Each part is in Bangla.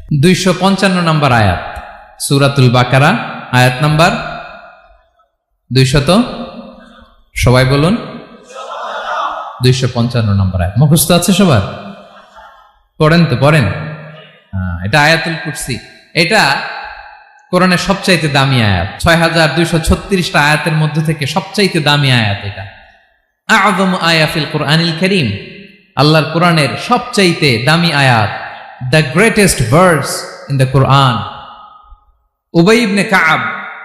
255 নম্বর আয়াত, সূরাতুল বাকারা, আয়াত নাম্বার 200, সবাই বলুন 255 নম্বর আয়াত। মুখস্থ আছে সবার? পড়েন তো, পড়েন। এটা আয়াতুল কুরসি। এটা কোরআনের সবচাইতে দামি আয়াত। 6236টা আয়াতের মধ্যে থেকে সবচাইতে দামি আয়াত এটা। আযমু আয়া ফিল কুরআনিল কারীম, আল্লাহর কোরআনের সবচাইতে দামি আয়াত, the greatest verse in the Quran. Ubai ibn Kab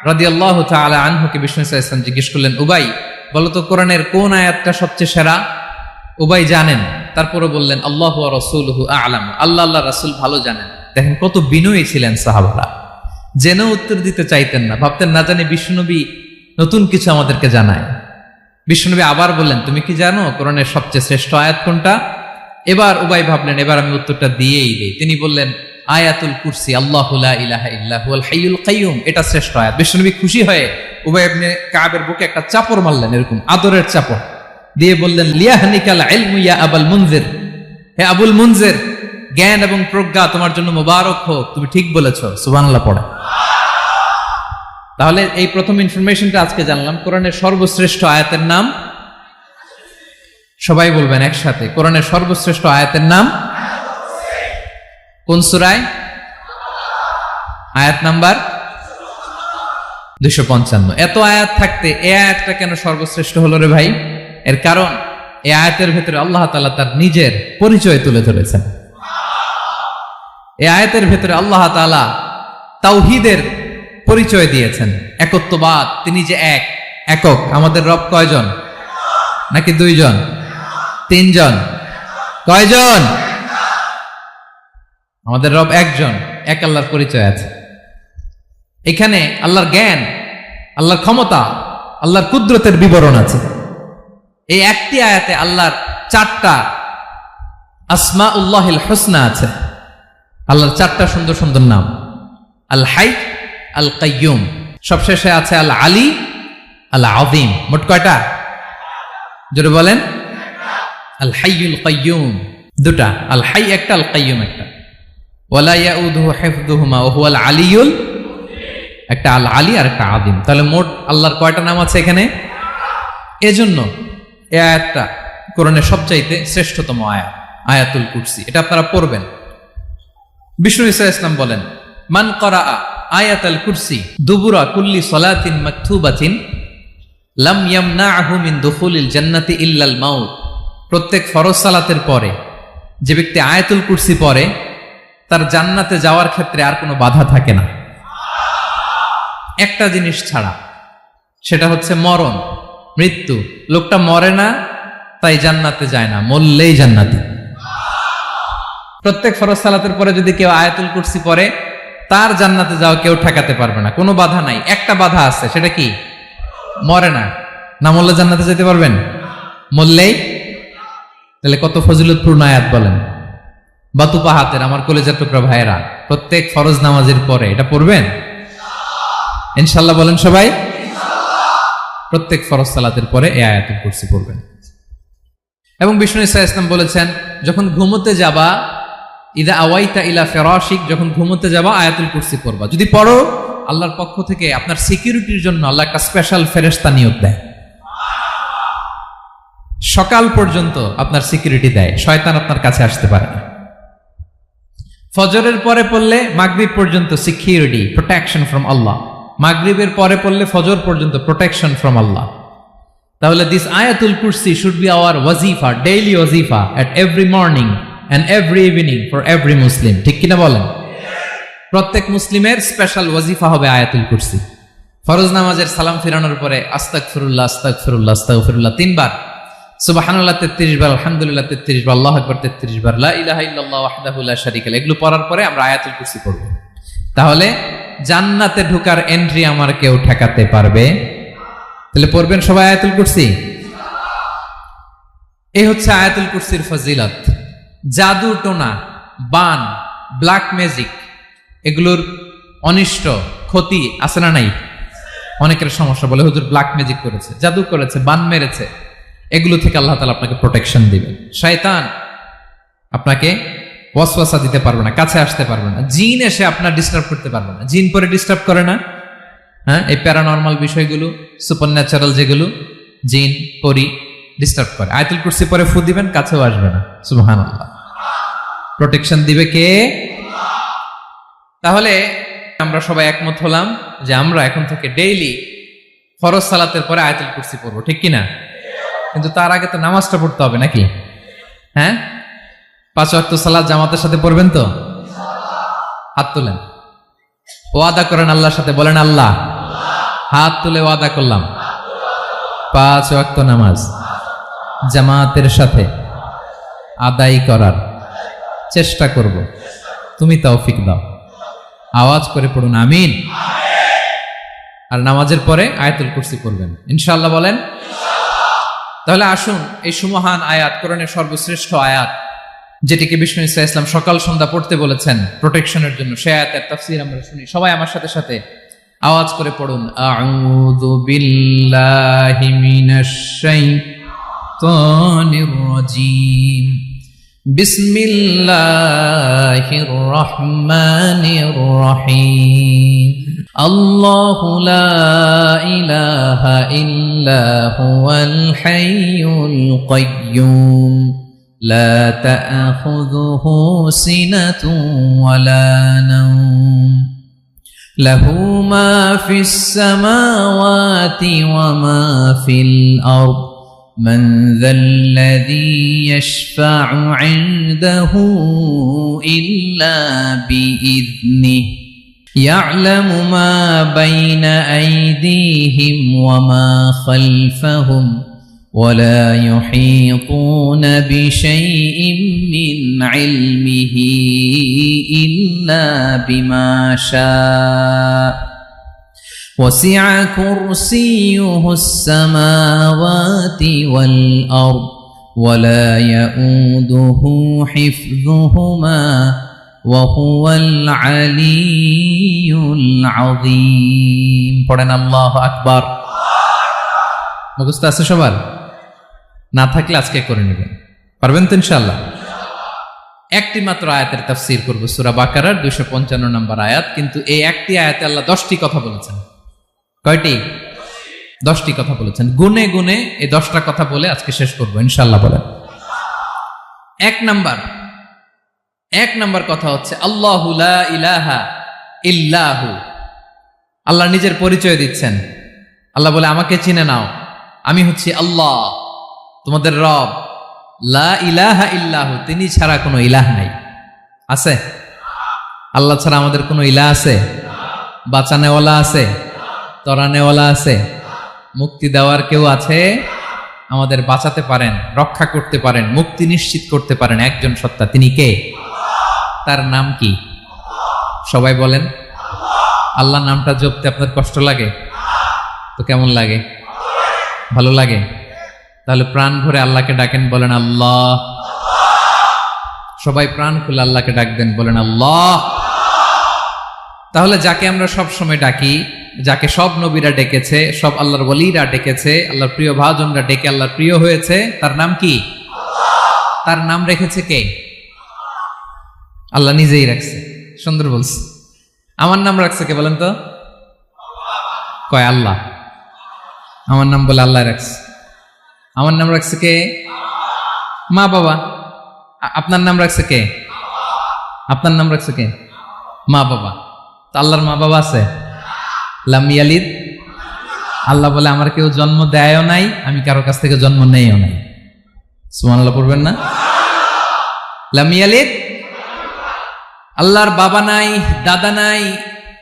রাদিয়াল্লাহু তাআলা আনহুকে বিষ্ণু সাল্লাল্লাহু আলাইহি ওয়াসাল্লাম জিজ্ঞেস করলেন, উবাই বলো তো কোরআনের কোন আয়াতটা সবচেয়ে সেরা? উবাই জানেন, তারপরে বললেন আল্লাহু ওয়া রাসূলুহু আ'লাম, আল্লাহ আল্লাহ রাসূল ভালো জানেন। দেখেন কত বিনয়ী ছিলেন সাহাবারা, জেনে উত্তর দিতে চাইতেন না, ভাবতেন না জানি বিশ্বনবী নতুন কিছু আমাদেরকে জানায়। বিশ্বনবী আবার বললেন, তুমি কি জানো কোরআনের সবচেয়ে শ্রেষ্ঠ আয়াত কোনটা? এবার উবাই ভাবলেন এবার আমি উত্তরটা দিয়েই দেই। তিনি বললেন আয়াতুল কুরসি, আল্লাহু লা ইলাহা ইল্লা হুয়াল হাইয়ুল কাইয়ুম, এটা শ্রেষ্ঠ আয়াত। বিশ্বনবী খুশি হয়ে উবাই ইবনে কাবের বুকে একটা চাপড় মারলেন, এরকম আদরের চাপড় দিয়ে বললেন, লিয়াহনিকাল ইলমু ইয়া আবুল মুনজির, হে আবুল মুনজির, জ্ঞান এবং প্রজ্ঞা তোমার জন্য মোবারক হোক, তুমি ঠিক বলেছো। সুবহানাল্লাহ পড়ে। তাহলে এই প্রথম ইনফরমেশনটা আজকে জানলাম, কোরআনের সর্বশ্রেষ্ঠ আয়াতের নাম, সবাই বলবেন একসাথে, কোরআনের সর্বশ্রেষ্ঠ আয়াতের নাম কোন সূরায়? আয়াত নাম্বার 255। এত আয়াত থাকতে এই আয়াতটা কেন সর্বশ্রেষ্ঠ হলো রে ভাই? এর কারণ এই আয়াতের ভেতরে আল্লাহ তাআলা তার নিজের পরিচয় তুলে ধরেছেন। এই আয়াতের ভেতরে আল্লাহ তাআলা তাওহীদের পরিচয় দিয়েছেন, একত্ববাদ, তিনি যে একক। আমাদের রব কয়জন? নাকি দুইজন, তিনজন? কয়জন? আমাদের রব একজন, এক আল্লাহর পরিচয় আছে। এখানে আল্লাহর জ্ঞান, আল্লাহর ক্ষমতা, আল্লাহর কুদরতের বিবরণ আছে। এই একটি আয়াতে আল্লাহর 4টা আসমাউল্লাহিল হুসনা আছে, আল্লাহর 4টা সুন্দর সুন্দর নাম, আল হাই, আল কাইয়ুম, সবশেষে আছে আল আলী, আল আযীম। মোট কয়টা? জোরে বলেন। আল হাইয়ুল কাইয়ুম দুটা, আল হাই একটা, আল কাইয়ুম একটা। ওয়ালা ইয়াউদুহু হিফযুহুমা ওয়া হুয়াল আলিয়ুল, একটা আল আলী আর একটা আযীম। তাহলে মোট আল্লাহর কয়টা নাম আছে এখানে? এজন্য এই আয়াতটা কোরআনের সবচাইতে শ্রেষ্ঠতম আয়াত, আয়াতুল কুরসি। এটা আপনারা পড়বেন। বিষ্ণু ঈসা ইসলাম বলেন, মান করা আয়াতুল কুরসি দুবুরা কুল্লি সালাতিন মাকতুবাতিন লাম ইয়ামনাহু মিন দুখুলিল জান্নাতি ইল্লাল মাউত। প্রত্যেক ফরজ সালাতের পরে যে ব্যক্তি আয়াতুল কুরসি পড়ে তার জান্নাতে যাওয়ার ক্ষেত্রে আর কোনো বাধা থাকে না, একটা জিনিস ছাড়া, সেটা হচ্ছে মরণ, মৃত্যু। লোকটা মরে না তাই জান্নাতে যায় না, মরলেই জান্নাতি। প্রত্যেক ফরজ সালাতের পরে যদি কেউ আয়াতুল কুরসি পড়ে তার জান্নাতে যাওয়া কেউ ঠেকাতে পারবে না, কোনো বাধা নাই। একটা বাধা আছে, সেটা কি? মরে না, না মরলে জান্নাতে যেতে পারবেন? মরলেই। তাহলে কত ফজিলতপূর্ণ আয়াত বলেন। বাতুপা হাতের আমার কলেজের টুকরা ভাইয়েরা, প্রত্যেক ফরজ নামাজের পরে এটা পড়বেন ইনশাআল্লাহ। বলেন সবাই, প্রত্যেক ফরজ সালাতের পরে এই আয়াতুল কুরসি পড়বেন। এবং বিষ্ণু ঈসা ইসলাম বলেছেন, যখন ঘুমোতে যাবা, ইদা আওয়াইতা ইলা ফিরাশিক, যখন ঘুমোতে যাবা আয়াতুল কুরসি পড়বা। যদি পড়ো, আল্লাহর পক্ষ থেকে আপনার সিকিউরিটির জন্য আল্লাহ একটা স্পেশাল ফেরেশতা নিয়োগ দেয়। সকাল পর্যন্ত আপনার সিকিউরিটি দেয়, শয়তান আপনার কাছে আসতে পারে না। ফজরের পরে পড়লে মাগরিব পর্যন্ত সিকিউরিটি, প্রোটেকশন ফ্রম আল্লাহ। মাগরিবের পরে পড়লে ফজর পর্যন্ত প্রোটেকশন ফ্রম আল্লাহ। তাহলে দিস আয়াতুল কুরসি শুড বি আওয়ার ওয়াজিফা, ডেইলি ওয়াজিফা at every morning and every evening for every Muslim. ঠিক কিনা বলেন? প্রত্যেক মুসলিমের স্পেশাল ওয়াজিফা হবে আয়াতুল কুরসি। ফরজ নামাজের সালাম ফিরানোর পরে আস্তাগফিরুল্লাহ আস্তাগফিরুল্লাহ আস্তাগফিরুল্লাহ 3 বার, সুবহানাল্লাহ 33 বার, আলহামদুলিল্লাহ 33 বার, আল্লাহু আকবার 33 বার, লা ইলাহা ইল্লাল্লাহ ওয়াহদাহু লা শারীকা লাহু, এগুলো পড়ার পরে আমরা আয়াতুল কুরসি পড়ব। তাহলে জান্নাতে ঢোকার এন্ট্রি আমার কেউ ঠেকাতে পারবে? তাহলে পড়বেন সবাই আয়াতুল কুরসি। এই হচ্ছে আয়াতুল কুরসির ফজিলত। জাদু টোনা, বান, ব্ল্যাক ম্যাজিক, এগুলোর অনিষ্ট ক্ষতি আছে না নাই? অনেকের সমস্যা, বলে হুজুর ব্ল্যাক ম্যাজিক করেছে, জাদু করেছে, বান মেরেছে, এগুলো থেকে আল্লাহ তাআলা আপনাকে প্রোটেকশন দিবেন। শয়তান আপনাকে ওয়াসওয়াসা দিতে পারবে না, কাছে আসতে পারবে না, জিন এসে আপনার ডিস্টার্ব করতে পারবে না। জিন পরে ডিস্টার্ব করে না? হ্যাঁ, এই প্যারানরমাল বিষয়গুলো, সুপারন্যাচারাল যেগুলো, জিন পরি ডিস্টার্ব করে। আয়াতুল কুরসি পরে ফু দিবেন, কাছেও আসবে না। সুবহানাল্লাহ। প্রোটেকশন দিবে কে? তাহলে আমরা সবাই একমত হলাম যে আমরা এখন থেকে ডেইলি ফরজ সালাতের পরে আয়াতুল কুরসি পড়বো, ঠিক কিনা? কিন্তু তার আগে তো নামাজটা পড়তে হবে নাকি? হ্যাঁ, 5 ওয়াক্ত সালাত জামাতের সাথে পড়বেন তো? হাত তুলেন, ওয়াদা করেন আল্লাহর সাথে, বলেন আল্লাহ, হাত তুলে ওয়াদা করলাম 5 ওয়াক্ত নামাজ জামাতের সাথে আদায় করার চেষ্টা করব, তুমি তৌফিক দাও। আওয়াজ করে পড়ুন আমিন। আর নামাজের পরে আয়াতুল কুরসি পড়বেন ইনশাআল্লাহ, বলেন। তাহলে আসুন এই সুমহান আয়াত, কোরআনের সর্বশ্রেষ্ঠ আয়াত, যেটিকে বিষ্ণু ঈসা ইসলাম সকাল সন্ধ্যা পড়তে বলেছেন প্রোটেকশনের জন্য, সে আয়াতের তাফসীর আমরা শুনি। সবাই আমার সাথে সাথে আওয়াজ করে পড়ুন, আউযু বিল্লাহি মিনাশ শাইতানির রাজীম, বিসমিল্লাহির রহমানির রহিম। আল্লাহু লা ইলাহা ইল্লা হুয়াল হাইয়ুল কাইয়্যুম, লা তা'খুযুহু সিনাতুন ওয়ালা নাওম, লাহু মা ফিস সামাওয়াতি ওয়া মা ফিল আরদ, من ذا الذي يشفع عنده إلا بإذنه، يعلم ما بين أيديهم وما خلفهم، ولا يحيطون بشيء من علمه إلا بما شاء، وسع كرسيه السماوات والأرض، ولا يؤوده حفظهما، وهو العلي العظيم। পড়েন আল্লাহু আকবার। মুখস্থ আছে সবার? না থাকলে আজকে করে নেবেন, পারবেন তো ইনশাআল্লাহ। একটি মাত্র আয়াতের তাফসীর করব, সূরা বাকারার 255 নম্বর আয়াত। কিন্তু এই একটি আয়াতে আল্লাহ 10টি কথা বলেছেন। কয়টি? 10টি কথা বলেছেন। গুনে গুনে এই 10টা কথা বলে আজকে শেষ করবো ইনশাআল্লাহ, বলেন। এক নাম্বার কথা হচ্ছে আল্লাহু লা ইলাহা ইল্লাহু। আল্লাহ নিজের পরিচয় দিচ্ছেন। আল্লাহ বলে, আমাকে চিনে নাও, আমি হচ্ছি আল্লাহ, তোমাদের রব। লা ইলাহা ইল্লাহু, তিনি ছাড়া কোনো ইলাহ নাই। আছে? আল্লাহ ছাড়া আমাদের কোনো ইলাহ আছে? বাঁচানেওয়ালা আছে? তরানেওয়ালা আছে? মুক্তি দেওয়ার কেউ আছে? আমাদের বাঁচাতে পারেন, রক্ষা করতে পারেন, মুক্তি নিশ্চিত করতে পারেন একজন সত্তা। তিনি কে? তার নাম কি? সবাই বলেন। আল্লাহ নামটা জপতে আপনার কষ্ট লাগে তো কেমন লাগে? ভালো লাগে? তাহলে প্রাণ ভরে আল্লাহকে ডাকেন, বলেন আল্লাহ। সবাই প্রাণ খুলে আল্লাহকে ডাক দেন, বলেন আল্লাহ। তাহলে যাকে আমরা সব সময় ডাকি, যাকে সব নবীরা ডেকেছে, সব আল্লাহর ওয়ালিরা ডেকেছে, আল্লাহর প্রিয় ভাজনরা ডেকে আল্লাহর প্রিয় হয়েছে, তার নাম কি? তার নাম রেখেছে কে? আল্লাহ নিজেই রাখছে। সুন্দর বলছে। আমার নাম রাখছে কে বলেন তো? কয় আল্লাহ। আমার নাম বলে আল্লাহ রাখছে। আমার নাম রাখছে কে? মা বাবা। আপনার নাম রাখছে কে? আপনার নাম রাখছে কে? মা বাবা। তো আল্লাহর মা বাবা আছে? লাম ইয়ালিদ। আল্লাহ বলে, আমার কেউ জন্ম দেয়ও নাই, আমি কারো কাছ থেকে জন্ম নেইও নাই। সুবহানাল্লাহ পড়বেন না? লাম ইয়ালিদ। আল্লাহর বাবা নাই, দাদা নাই,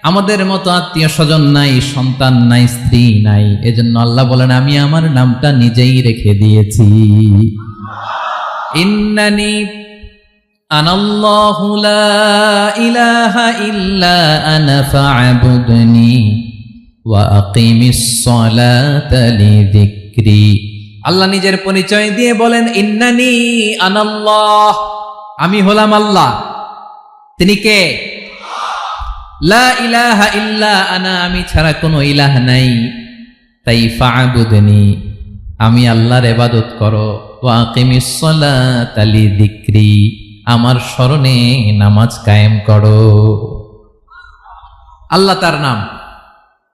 আমাদের মতো আত্মীয় স্বজন নাই, সন্তান নাই, স্ত্রী নাই। এজন্য আল্লাহ বলেন, আমি আমার নামটা নিজেই রেখে দিয়েছি। ইন্নানি আনাল্লাহু লা ইলাহা ইল্লা আনা ফা'বুদনি ওয়া আকিমিস সালাতা লিযিকরি। আল্লাহ নিজের পরিচয় দিয়ে বলেন, ইন্নানি আনাল্লাহ, আমি হলাম আল্লাহ। তিনি কে? লা ইলাহা ইল্লা আনা, আমি ছাড়া কোনো ইলাহ নাই। তাই ফা'বুদনি, আমি আল্লাহর ইবাদত করো। ওয়া আকিমিস সালাতা লিযিকরি, আমার স্মরণে নামাজ কায়েম করো। আল্লাহ তার নাম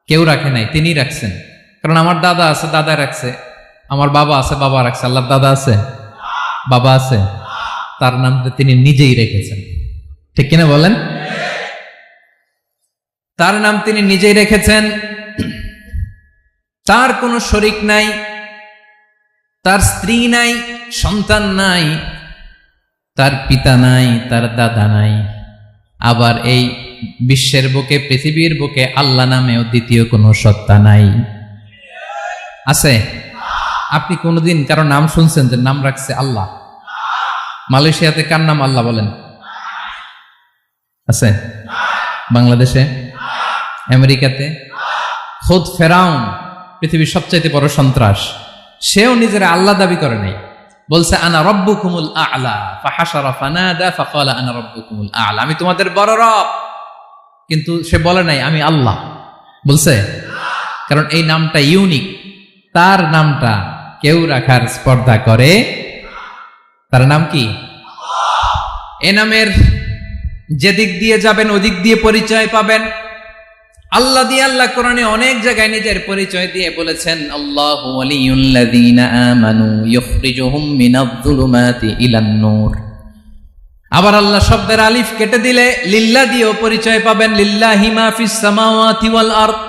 কেউ রাখে নাই, তিনি রাখছেন। কারণ আমার দাদা আছে, দাদা রাখছে, আমার বাবা আছে, বাবা রাখছে। আল্লাহর দাদা আছে, বাবা আছে, তার নামটা তিনি নিজেই রেখেছেন। ঠিক কিনা বলেন? তার নাম তিনি নিজেই রেখেছেন। তার কোনো শরীক নাই, তার স্ত্রী নাই, সন্তান নাই, তার পিতা নাই, তার দাদা নাই। আবার এই বিশ্বের বুকে, পৃথিবীর বুকে আল্লাহ নামেও দ্বিতীয় কোনো সত্তা নাই। আছে? আপনি কোনোদিন কারো নাম শুনছেন যে নাম রাখছে আল্লাহ? মালয়েশিয়াতে কার নাম আল্লাহ বলেন? আছে? বাংলাদেশে? আমেরিকাতে? খোদ ফেরাউন, পৃথিবীর সবচাইতে বড় সন্ত্রাস, সেও নিজের আল্লাহ দাবি করে নাই। বলছে আনা রব্বুকুমুল আ'লা, ফাহাশারা ফানাদা ফাকালা আনা রব্বুকুমুল আ'লা, আমি তোমাদের বড় রব। কিন্তু সে বলে নাই আমি আল্লাহ। বলছে? কারণ এই নামটা ইউনিক। তার নামটা কেউ রাখার স্পর্ধা করে। তার নাম কি? এ নামের যেদিক দিয়ে যাবেন ওদিক দিয়ে পরিচয় পাবেন। আল্লাহ দিয়ে আল্লাহ কোরআনে অনেক জায়গায় নিজের পরিচয় দিয়ে বলেছেন, আল্লাহু ওয়ালিয়ুল্লাযীনা আমানু ইখরিজুহুম মিনায-যুলুমাতি ইলান-নূর। আবার আল্লাহ শব্দের আলিফ কেটে দিলে লিল্লাহ দিয়েও পরিচয় পাবেন। লিল্লাহি মা ফিস সামাওয়াতি ওয়াল আরদ।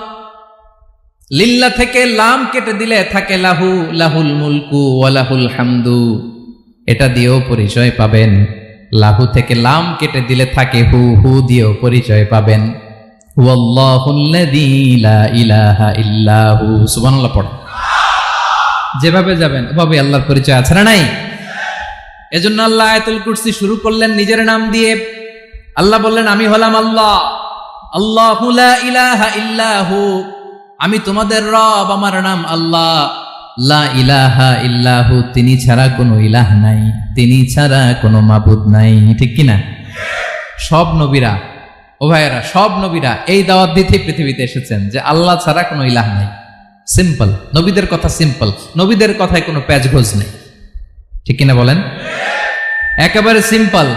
লিল্লাহ থেকে লাম কেটে দিলে থাকে লাহু, লাহুল মুলকু ওয়া লাহুল হামদু, এটা দিয়েও পরিচয় পাবেন। লাহু থেকে লাম কেটে দিলে থাকে হু, হু দিয়েও পরিচয় পাবেন। ওয়াল্লাহুল্লাযী লা ইলাহা ইল্লাহু। সুবহানাল্লাহ পড়। যেভাবে যাবেন ওভাবে আল্লাহর পরিচয় আছে না নাই? এজন্য আল্লাহ আয়াতুল কুরসি শুরু করলেন নিজের নাম দিয়ে। আল্লাহ বললেন আমি হলাম আল্লাহ, আল্লাহু লা ইলাহা ইল্লাহু, আমি তোমাদের রব, আমার নাম আল্লাহ। লা ইলাহা ইল্লাহু, তিনি ছাড়া কোনো ইলাহ নাই, তিনি ছাড়া কোনো মাবুদ নাই। ঠিক কিনা? সব নবীরা, ও ভাইয়েরা, সব নবীরা এই দাওয়াত দিতে পৃথিবীতে এসেছেন যে আল্লাহ ছাড়া কোনো ইলাহ নাই। সিম্পল, নবীদের কথা সিম্পল, নবীদের কথায় কোনো প্যাচগোজ নেই। ঠিক কিনা বলেন? একেবারে সিম্পল,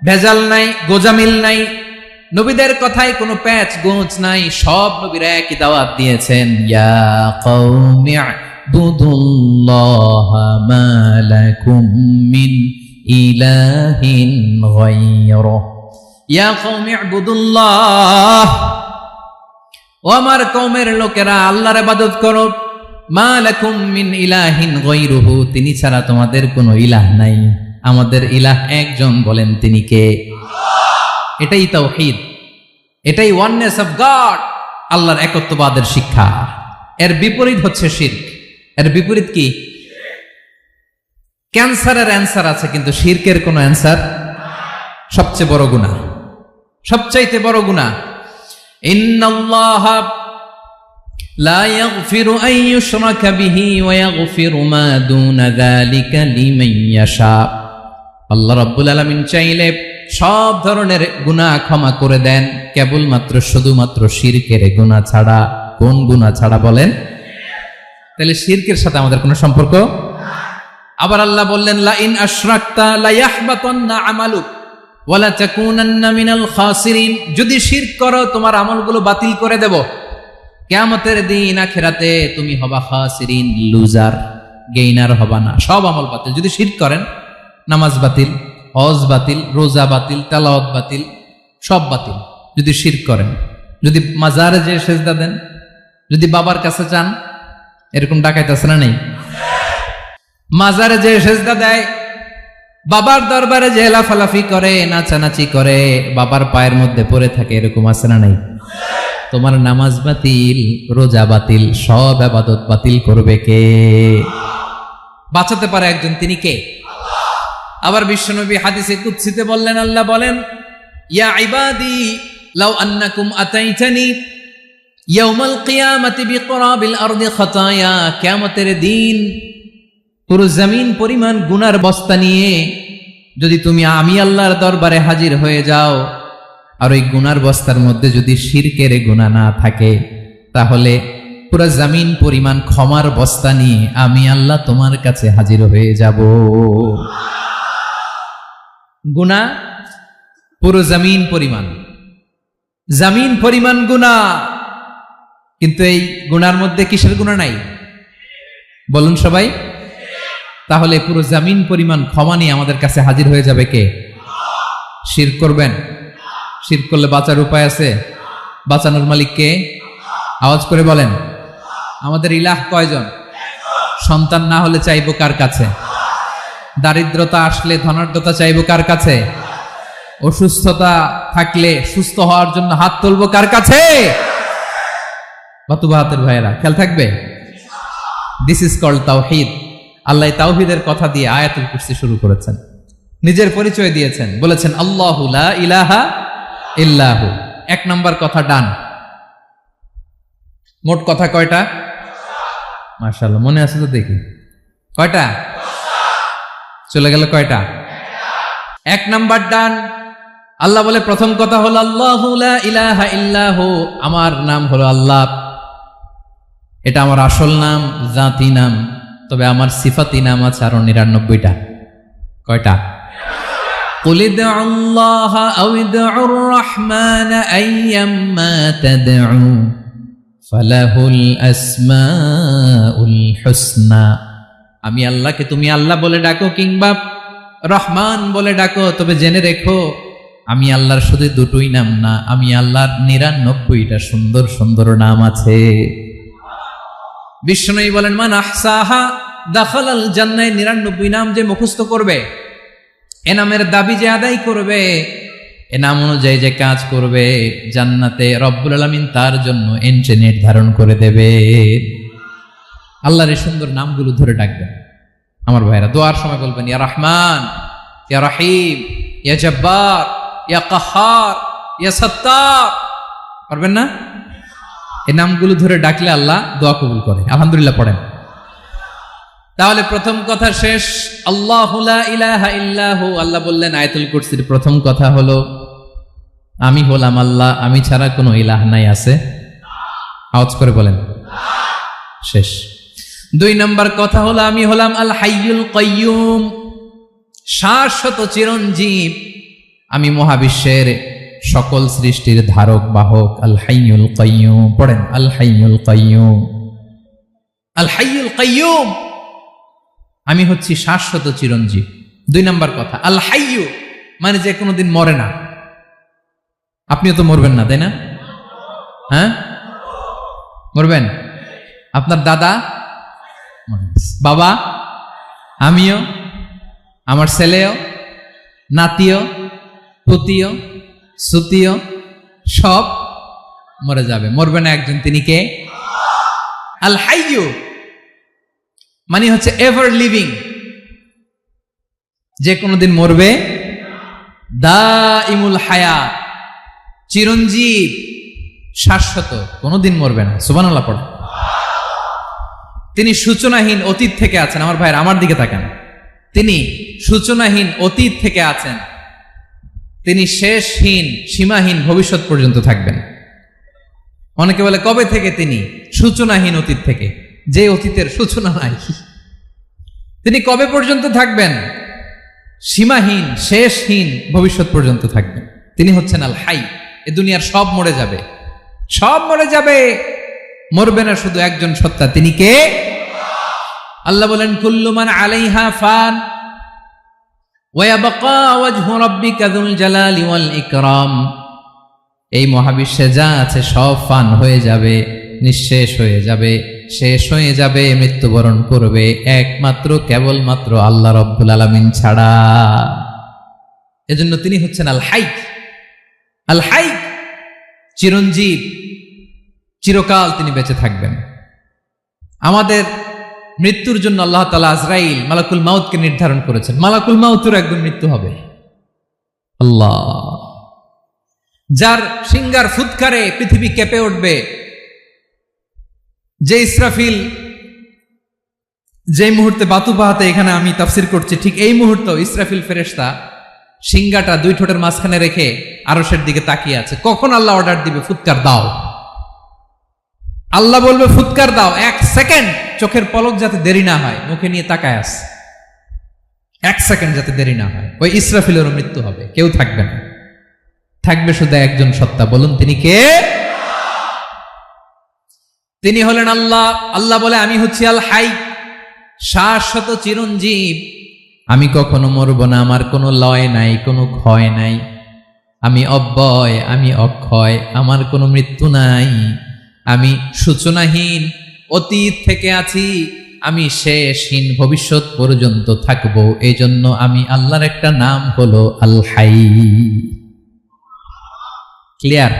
ভেজাল নাই, গোজামিল নাই, নবীদের কথায় কোনো প্যাচ গোঁচ নাই। সব নবীরা একই দাওয়াত দিয়েছেন, ইয়া কওমি ইবুদুল্লাহা মা লাকুম মিন ইলাহিন গায়রুহু। ইয়া কওমি ইবুদুল্লাহ, ও আমার কওমের লোকেরা আল্লাহর ইবাদত করো। মা লাকুম মিন ইলাহিন গায়রুহু, তিনি ছাড়া তোমাদের কোনো ইলাহ নাই। আমাদের ইলাহ একজন, বলেন তিনি কে? এটাই তাওহীদ, এটাই ওয়াননেস অফ গড, আল্লাহর একত্ববাদের শিক্ষা। এর বিপরীত হচ্ছে শিরক। এর বিপরীত কি? ক্যান্সারের অ্যান্সার আছে কিন্তু শিরকের কোনো অ্যান্সার। সবচেয়ে বড় গুনাহ, সবচাইতে বড় গুনাহ। ইন্নাল্লাহা লা ইয়াগফিরু আন ইউশরাকা বিহি ওয়া ইয়াগফিরু মা দুনা যালিকা লিমান ইয়াশা। আল্লাহ রাব্বুল আলামিন চাইলে সব ধরনের গুনাহ ক্ষমা করে দেন, কেবলমাত্র শুধুমাত্র শিরকের গুনাহ ছাড়া। কোন গুনাহ ছাড়া বলেন? তাহলে শিরকের সাথে আমাদের কোনো সম্পর্ক। আবার আল্লাহ বললেন, লা ইন আশরাকতা লা ইয়াহবাতান্না আমালুক ওয়া লা তাকুনান্না মিনাল খাসিরিন। যদি শিরক করো তোমার আমলগুলো বাতিল করে দেব, কিয়ামতের দিন আখিরাতে তুমি হবা খাসিরিন, লুজার, গেইনার হবা না। সব আমল বাতিল যদি শিরক করেন। নামাজ বাতিল, হজ বাতিল, রোজা বাতিল, তেলাওয়াত বাতিল, সব বাতিল যদি শিরক করেন। যদি মাজারে যে সেজদা দেন, যদি বাবার কাছে চান, এরকম ডাকাইত আছে না নেই? মাজারে যে সেজদা দেয়, বাবার দরবারে যে লাফালাফি করে, নাচানাচি করে, বাবার পায়ের মধ্যে পড়ে থাকে, এরকম আছে না নাই? তোমার নামাজ বাতিল, রোজা বাতিল, সব ইবাদত বাতিল করবে কে? বাঁচাতে পারে একজন, তিনি কে? আবার বিশ্বনবী হাদিসে কুদসিতে বললেন, আল্লাহ বলেন, ইয়া ইবাদি লাউ আন্নাকুম আতাইতানি ইয়াউমাল কিয়ামাতি বিকরাবিল আরদি খাতায়া। কিয়ামতের দিন পুরো জমিন পরিমাণ গুনার বস্তা নিয়ে যদি তুমি আমি আল্লাহর দরবারে হাজির হয়ে যাও, আর ওই গুনার বস্তার মধ্যে যদি শিরকের গুনাহ না থাকে, তাহলে পুরো জমিন পরিমাণ ক্ষমার বস্তা নিয়ে আমি আল্লাহ তোমার কাছে হাজির হয়ে যাব। গুনাহ পুরো জমিন পরিমাণ, জমিন পরিমাণ গুনাহ। কিন্তু এই গুনার মধ্যে কিসের গুনাহ নাই? বলুন সবাই। তাহলে পুরো জমিন পরিমাণ ক্ষমা নিয়ে আমাদের কাছে হাজির হয়ে যাবে কে? শিরক করবেন? শিরক করলে বাঁচার উপায় আছে? বাঁচানোর মালিক কে? আওয়াজ করে বলেন। আমাদের ইলাহ কয়জন? সন্তান না হলে চাইবো কার কাছে? দারিদ্রতা আসলে ধনাঢ্যতা চাইবো কার কাছে? অসুস্থতা থাকলে সুস্থ হওয়ার জন্য হাত তুলবো কার কাছে? বাতুবাহাতের ভাইয়েরা খেয়াল থাকবে। দিস ইজ কল্ড তাওহীদ। আল্লাহ তাওহীদের কথা দিয়ে আয়াতুল কুরসি শুরু করেছেন, নিজের পরিচয় দিয়েছেন, বলেছেন আল্লাহু লা ইলাহা ইল্লাহু। এক নাম্বার কথা ডান। মোট কথা কয়টা? মাশাআল্লাহ, মনে আছে তো দেখি। কয়টা? চলে গেল কয়টা? এক নাম্বার ডান। আল্লাহ বলে প্রথম কথা হলো আল্লাহু লা ইলাহা ইল্লাহু, আমার নাম হলো আল্লাহ। এটা আমার আসল নাম, জাতি নাম। তবে আমার সিফাতি নাম আছে আরো ৯৯টা। কয়টা? কুল ইদউল্লাহ আও ইদউর রহমান আইয়াম্মা তাদউ ফালাহুল আসমাউল হুসনা। আমি আল্লাহকে তুমি আল্লাহ বলে ডাকো কিংবা রহমান বলে ডাকো, তবে জেনে রেখো আমি আল্লাহর শুধু দুটোই নাম না, আমি আল্লাহর ৯৯টা সুন্দর সুন্দর নাম আছে। বিষ্ণু বলেন মান আহসাহা দাখালাল জান্নাহ। ৯৯ নাম যে মুখস্থ করবে, এ নামের দাবি যে আদায় করবে, এ নাম অনুযায়ী যে কাজ করবে, জান্নাতে রব্বুল আলামিন তার জন্য এন্ট্রি নির্ধারণ করে দেবে। আল্লাহর এই সুন্দর নামগুলো ধরে ডাকবেন। আমার ভাইরা দোয়ার সময় বলবেন ইয়া রহমান, ইয়া রহিম, ইয়া জব্বার, ইয়া কাহার, ইয়া সত্তার। পারবেন না? এই নামগুলো ধরে ডাকলে আল্লাহ দোয়া কবুল করে। আলহামদুলিল্লাহ পড়েন। তাহলে প্রথম কথা শেষ। আল্লাহু লা ইলাহা ইল্লাহু। আল্লাহ বললেন আয়াতুল কুরসির প্রথম কথা হলো আমি হলাম আল্লাহ, আমি ছাড়া কোনো ইলাহ নাই। আছে? আওয়াজ করে বলেন। শেষ। ২ নম্বর কথা হলো আমি হলাম আল হাইয়ুল কাইয়ুম, শাশ্বত চিরঞ্জীব। আমি মহাবিশ্বের সকল সৃষ্টির ধারক বাহক। আল হাইয়ুল কাইয়ুম পড়েন। আল হাইয়ুল কাইয়ুম, আল হাইয়ুল কাইয়ুম। আমি হচ্ছি শাশ্বত চিরঞ্জীব। ২ নম্বর কথা আল হাইয়ু মানে যে কোনোদিন মরে না। আপনিও তো মরবেন না, তাই না? হ্যাঁ, মরবেন। আপনার দাদা, বাবা, আমিও, আমার ছেলেও, নাতিও, পুতিও, সুতিও সব মরে যাবে। মরবে না একজন, তিনি কে? আল হাইয়ু মানে হচ্ছে এভার লিভিং, যে কোনোদিন মরবে। দাইমুল হায়াত, চিরঞ্জীব, শাশ্বত, কোনোদিন মরবে না। সুবহানাল্লাহ পড়ে। তিনি সূচনাহীন অতীত থেকে আছেন। আমার ভাইয়ের আমার দিকে তাকান। তিনি সূচনাহীন অতীত থেকে আছেন। তিনি শেষহীন সীমাহীন ভবিষ্যৎ পর্যন্ত থাকবেন। অনেকে বলে কবে থেকে? তিনি সূচনাহীন অতীত থেকে, যে অতীতের সূচনা নাই। তিনি কবে পর্যন্ত থাকবেন? সীমাহীন শেষহীন ভবিষ্যৎ পর্যন্ত থাকবেন। তিনি হচ্ছেন আল হাই। এ দুনিয়ার সব মরে যাবে, সব মরে যাবে, মরবে না শুধু একজন সত্তা। তিনি কে? আল্লাহ বলেন কুল্লু মান আলাইহা ফান ওয়া ইয়াবকা ওয়াজহু রাব্বিকা যুল জালালি ওয়াল ইকরাম। এই মহাবিশ্বে যা আছে সব ফান হয়ে যাবে, নিঃশেষ হয়ে যাবে, শেষ হয়ে যাবে, মৃত্যুবরণ করবে, একমাত্র কেবলমাত্র আল্লাহ রব্বুল আলামিন ছাড়া। এজন্য তিনি হচ্ছেন আল হাই। আল হাই চিরঞ্জীব, চিরকাল তিনি বেঁচে থাকবেন। আমাদের মৃত্যুর জন্য আল্লাহ তাআলা আজরাইল মালাকুল মাউতকে নির্ধারণ করেছেন। মালাকুল মাউতের একদিন মৃত্যু হবে। আল্লাহ, যার সিংহার ফুৎকারে পৃথিবী কেঁপে উঠবে, যে ইসরাফিল যে মুহূর্তে বাতুবাহাতে এখানে আমি তাফসির করছি, ঠিক এই মুহূর্তে ইসরাফিল ফেরেশতা সিংহাটা 2 ঠোঁটের মাঝখানে রেখে আরশের দিকে তাকিয়ে আছে। কখন আল্লাহ অর্ডার দিবে ফুৎকার দাও, আল্লাহ বলবে ফুৎকার দাও, 1 সেকেন্ড চোখের পলক যাতে দেরি না হয়, মুখে নিয়ে তাকায় আছে। এক সেকেন্ড যাতে দেরি না হয়। ওই ইসরাফিলেরও মৃত্যু হবে, কেউ থাকবে না, থাকবে শুধু একজন সত্তা। বলুন তিনি কে? তিনি হলেন আল্লাহ। আল্লাহ বলে আমি হচ্ছি আল হাই, শাশ্বত চিরঞ্জীব। আমি কখনো মরব না, আমার কোনো লয় নাই, কোনো ক্ষয় নাই। আমি অব্যয়, আমি অক্ষয়, আমার কোনো মৃত্যু নাই। আমি সূচনাহীন, অতীত থেকে আছি, আমি শেষহীন, ভবিষ্যৎ পর্যন্ত থাকবো। এই জন্য আমি আল্লাহর একটা নাম হলো আল হাই। ক্লিয়ার?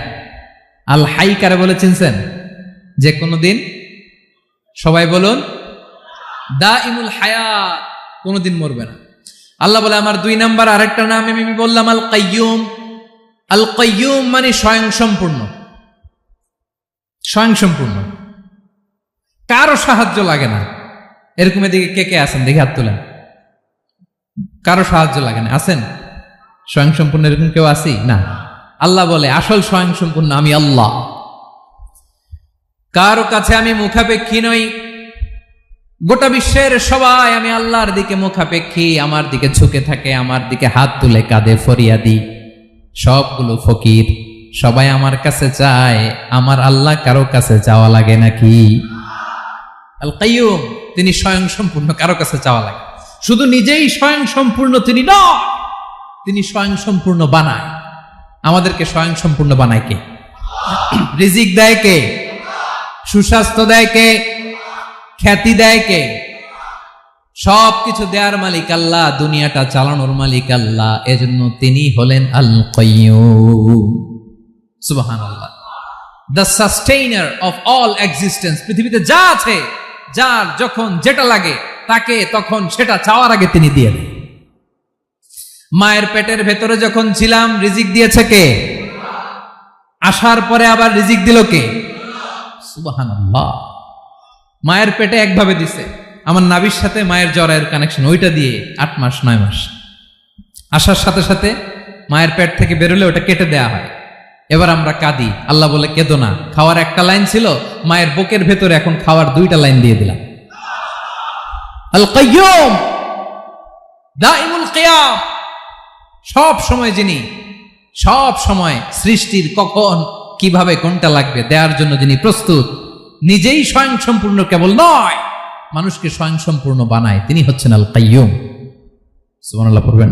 আল হাই কারে বলে চিনছেন? যে কোনো দিন, সবাই বলুন, দাইমুল হায়াত, কোনোদিন মরবে না। আল্লাহ বলে আমার 2 নাম্বার আরেকটা নাম আমি বললাম আল কাইয়ুম। আল কাইয়ুম মানে স্বয়ং সম্পূর্ণ। স্বয়ং সম্পূর্ণ, কারো সাহায্য লাগে না। এরকম এদিকে কে কে আছেন দেখে হাত তোলেন। কারো সাহায্য লাগে না, আছেন? স্বয়ং সম্পূর্ণ এরকম কেউ আছি না? আল্লাহ বলে আসল স্বয়ং সম্পূর্ণ আমি আল্লাহ। কারো কাছে আমি মুখাপেক্ষী নই। গোটা বিশ্বের সবাই আমি আল্লাহর দিকে মুখাপেক্ষী, আমার দিকে ঝুঁকে থাকে, আমার দিকে হাত তুলে কাঁদে ফরিয়াদি। সবগুলো ফকির, সবাই আমার কাছে চায়। আমার আল্লাহ কারো কাছে চাওয়া লাগে নাকি? আল কাইয়ুম, তিনি স্বয়ং সম্পূর্ণ, কারো কাছে চাওয়া লাগে। শুধু নিজেই স্বয়ং সম্পূর্ণ তিনি নয়, তিনি স্বয়ং সম্পূর্ণ বানায়। আমাদেরকে স্বয়ং সম্পূর্ণ বানায় কে? রিজিক দেয় কে? সুস্বাস্থ্য দেয় কে? খ্যাতি দেয় কে? সবকিছু দেয়ার মালিক আল্লাহ, দুনিয়াটা চালানোর মালিক আল্লাহ। এজন্য তিনি হলেন আল কাইয়ুম। সুবহানাল্লাহ। The sustainer of all existence. পৃথিবীতে যা আছে, যার যখন যেটা লাগে তাকে তখন সেটা চাওয়ার আগে তিনি দিয়ে দেন। মায়ের পেটের ভেতরে যখন ছিলাম রিজিক দিয়েছে কে? আসার পরে আবার রিজিক দিল কে? সুবহানাল্লাহ। মায়ের পেটে একভাবে দিছে, আমার নাভির সাথে মায়ের জরায়ুর কানেকশন, ওইটা দিয়ে 8 মাস 9 মাস। আসার সাথে সাথে মায়ের পেট থেকে বেরোলে ওটা কেটে দেয়া হয়। এবার আমরা কাঁদি, আল্লাহ বলে কেঁদো না, খাওয়ার একটা লাইন ছিল, মায়ের বুকের ভেতরে এখন খাওয়ার 2টা লাইন দিয়ে দিলাম। আল কাইয়ুম, দাইমুল কিয়াম, সব সময় যিনি, সব সময় সৃষ্টির কখন কিভাবে কোনটা লাগবে দেওয়ার জন্য যিনি প্রস্তুত, নিজেই স্বয়ং সম্পূর্ণ কেবল নয়, মানুষকে স্বয়ং সম্পূর্ণ বানায়, তিনি হচ্ছেন আল কাইয়ুম। সুবহানাল্লাহ পড়বেন।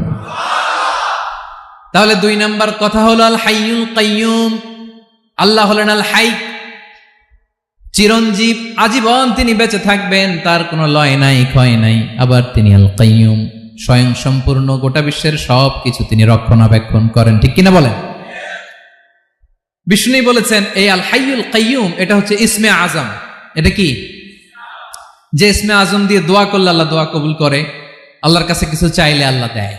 তাহলে 2 নাম্বার কথা হলো আল হাইয়ুল কাইয়ুম। আল্লাহ হলেন আল হাই, চিরঞ্জীব, আজীবন তিনি বেঁচে থাকবেন, তার কোনো লয় নাই, ক্ষয় নাই। আবার তিনি আল কাইয়ুম, স্বয়ং সম্পূর্ণ, গোটা বিশ্বের সব কিছু তিনি রক্ষণাবেক্ষণ করেন। ঠিক কিনা বলেন? বিষ্ণু বলেছেন এই আল হাইয়ুল কাইয়ুম এটা হচ্ছে ইসমে আজম। এটা কি? যে ইসমে আজম দিয়ে দোয়া করলে আল্লাহ দোয়া কবুল করে, আল্লাহর কাছে কিছু চাইলে আল্লাহ দেয়।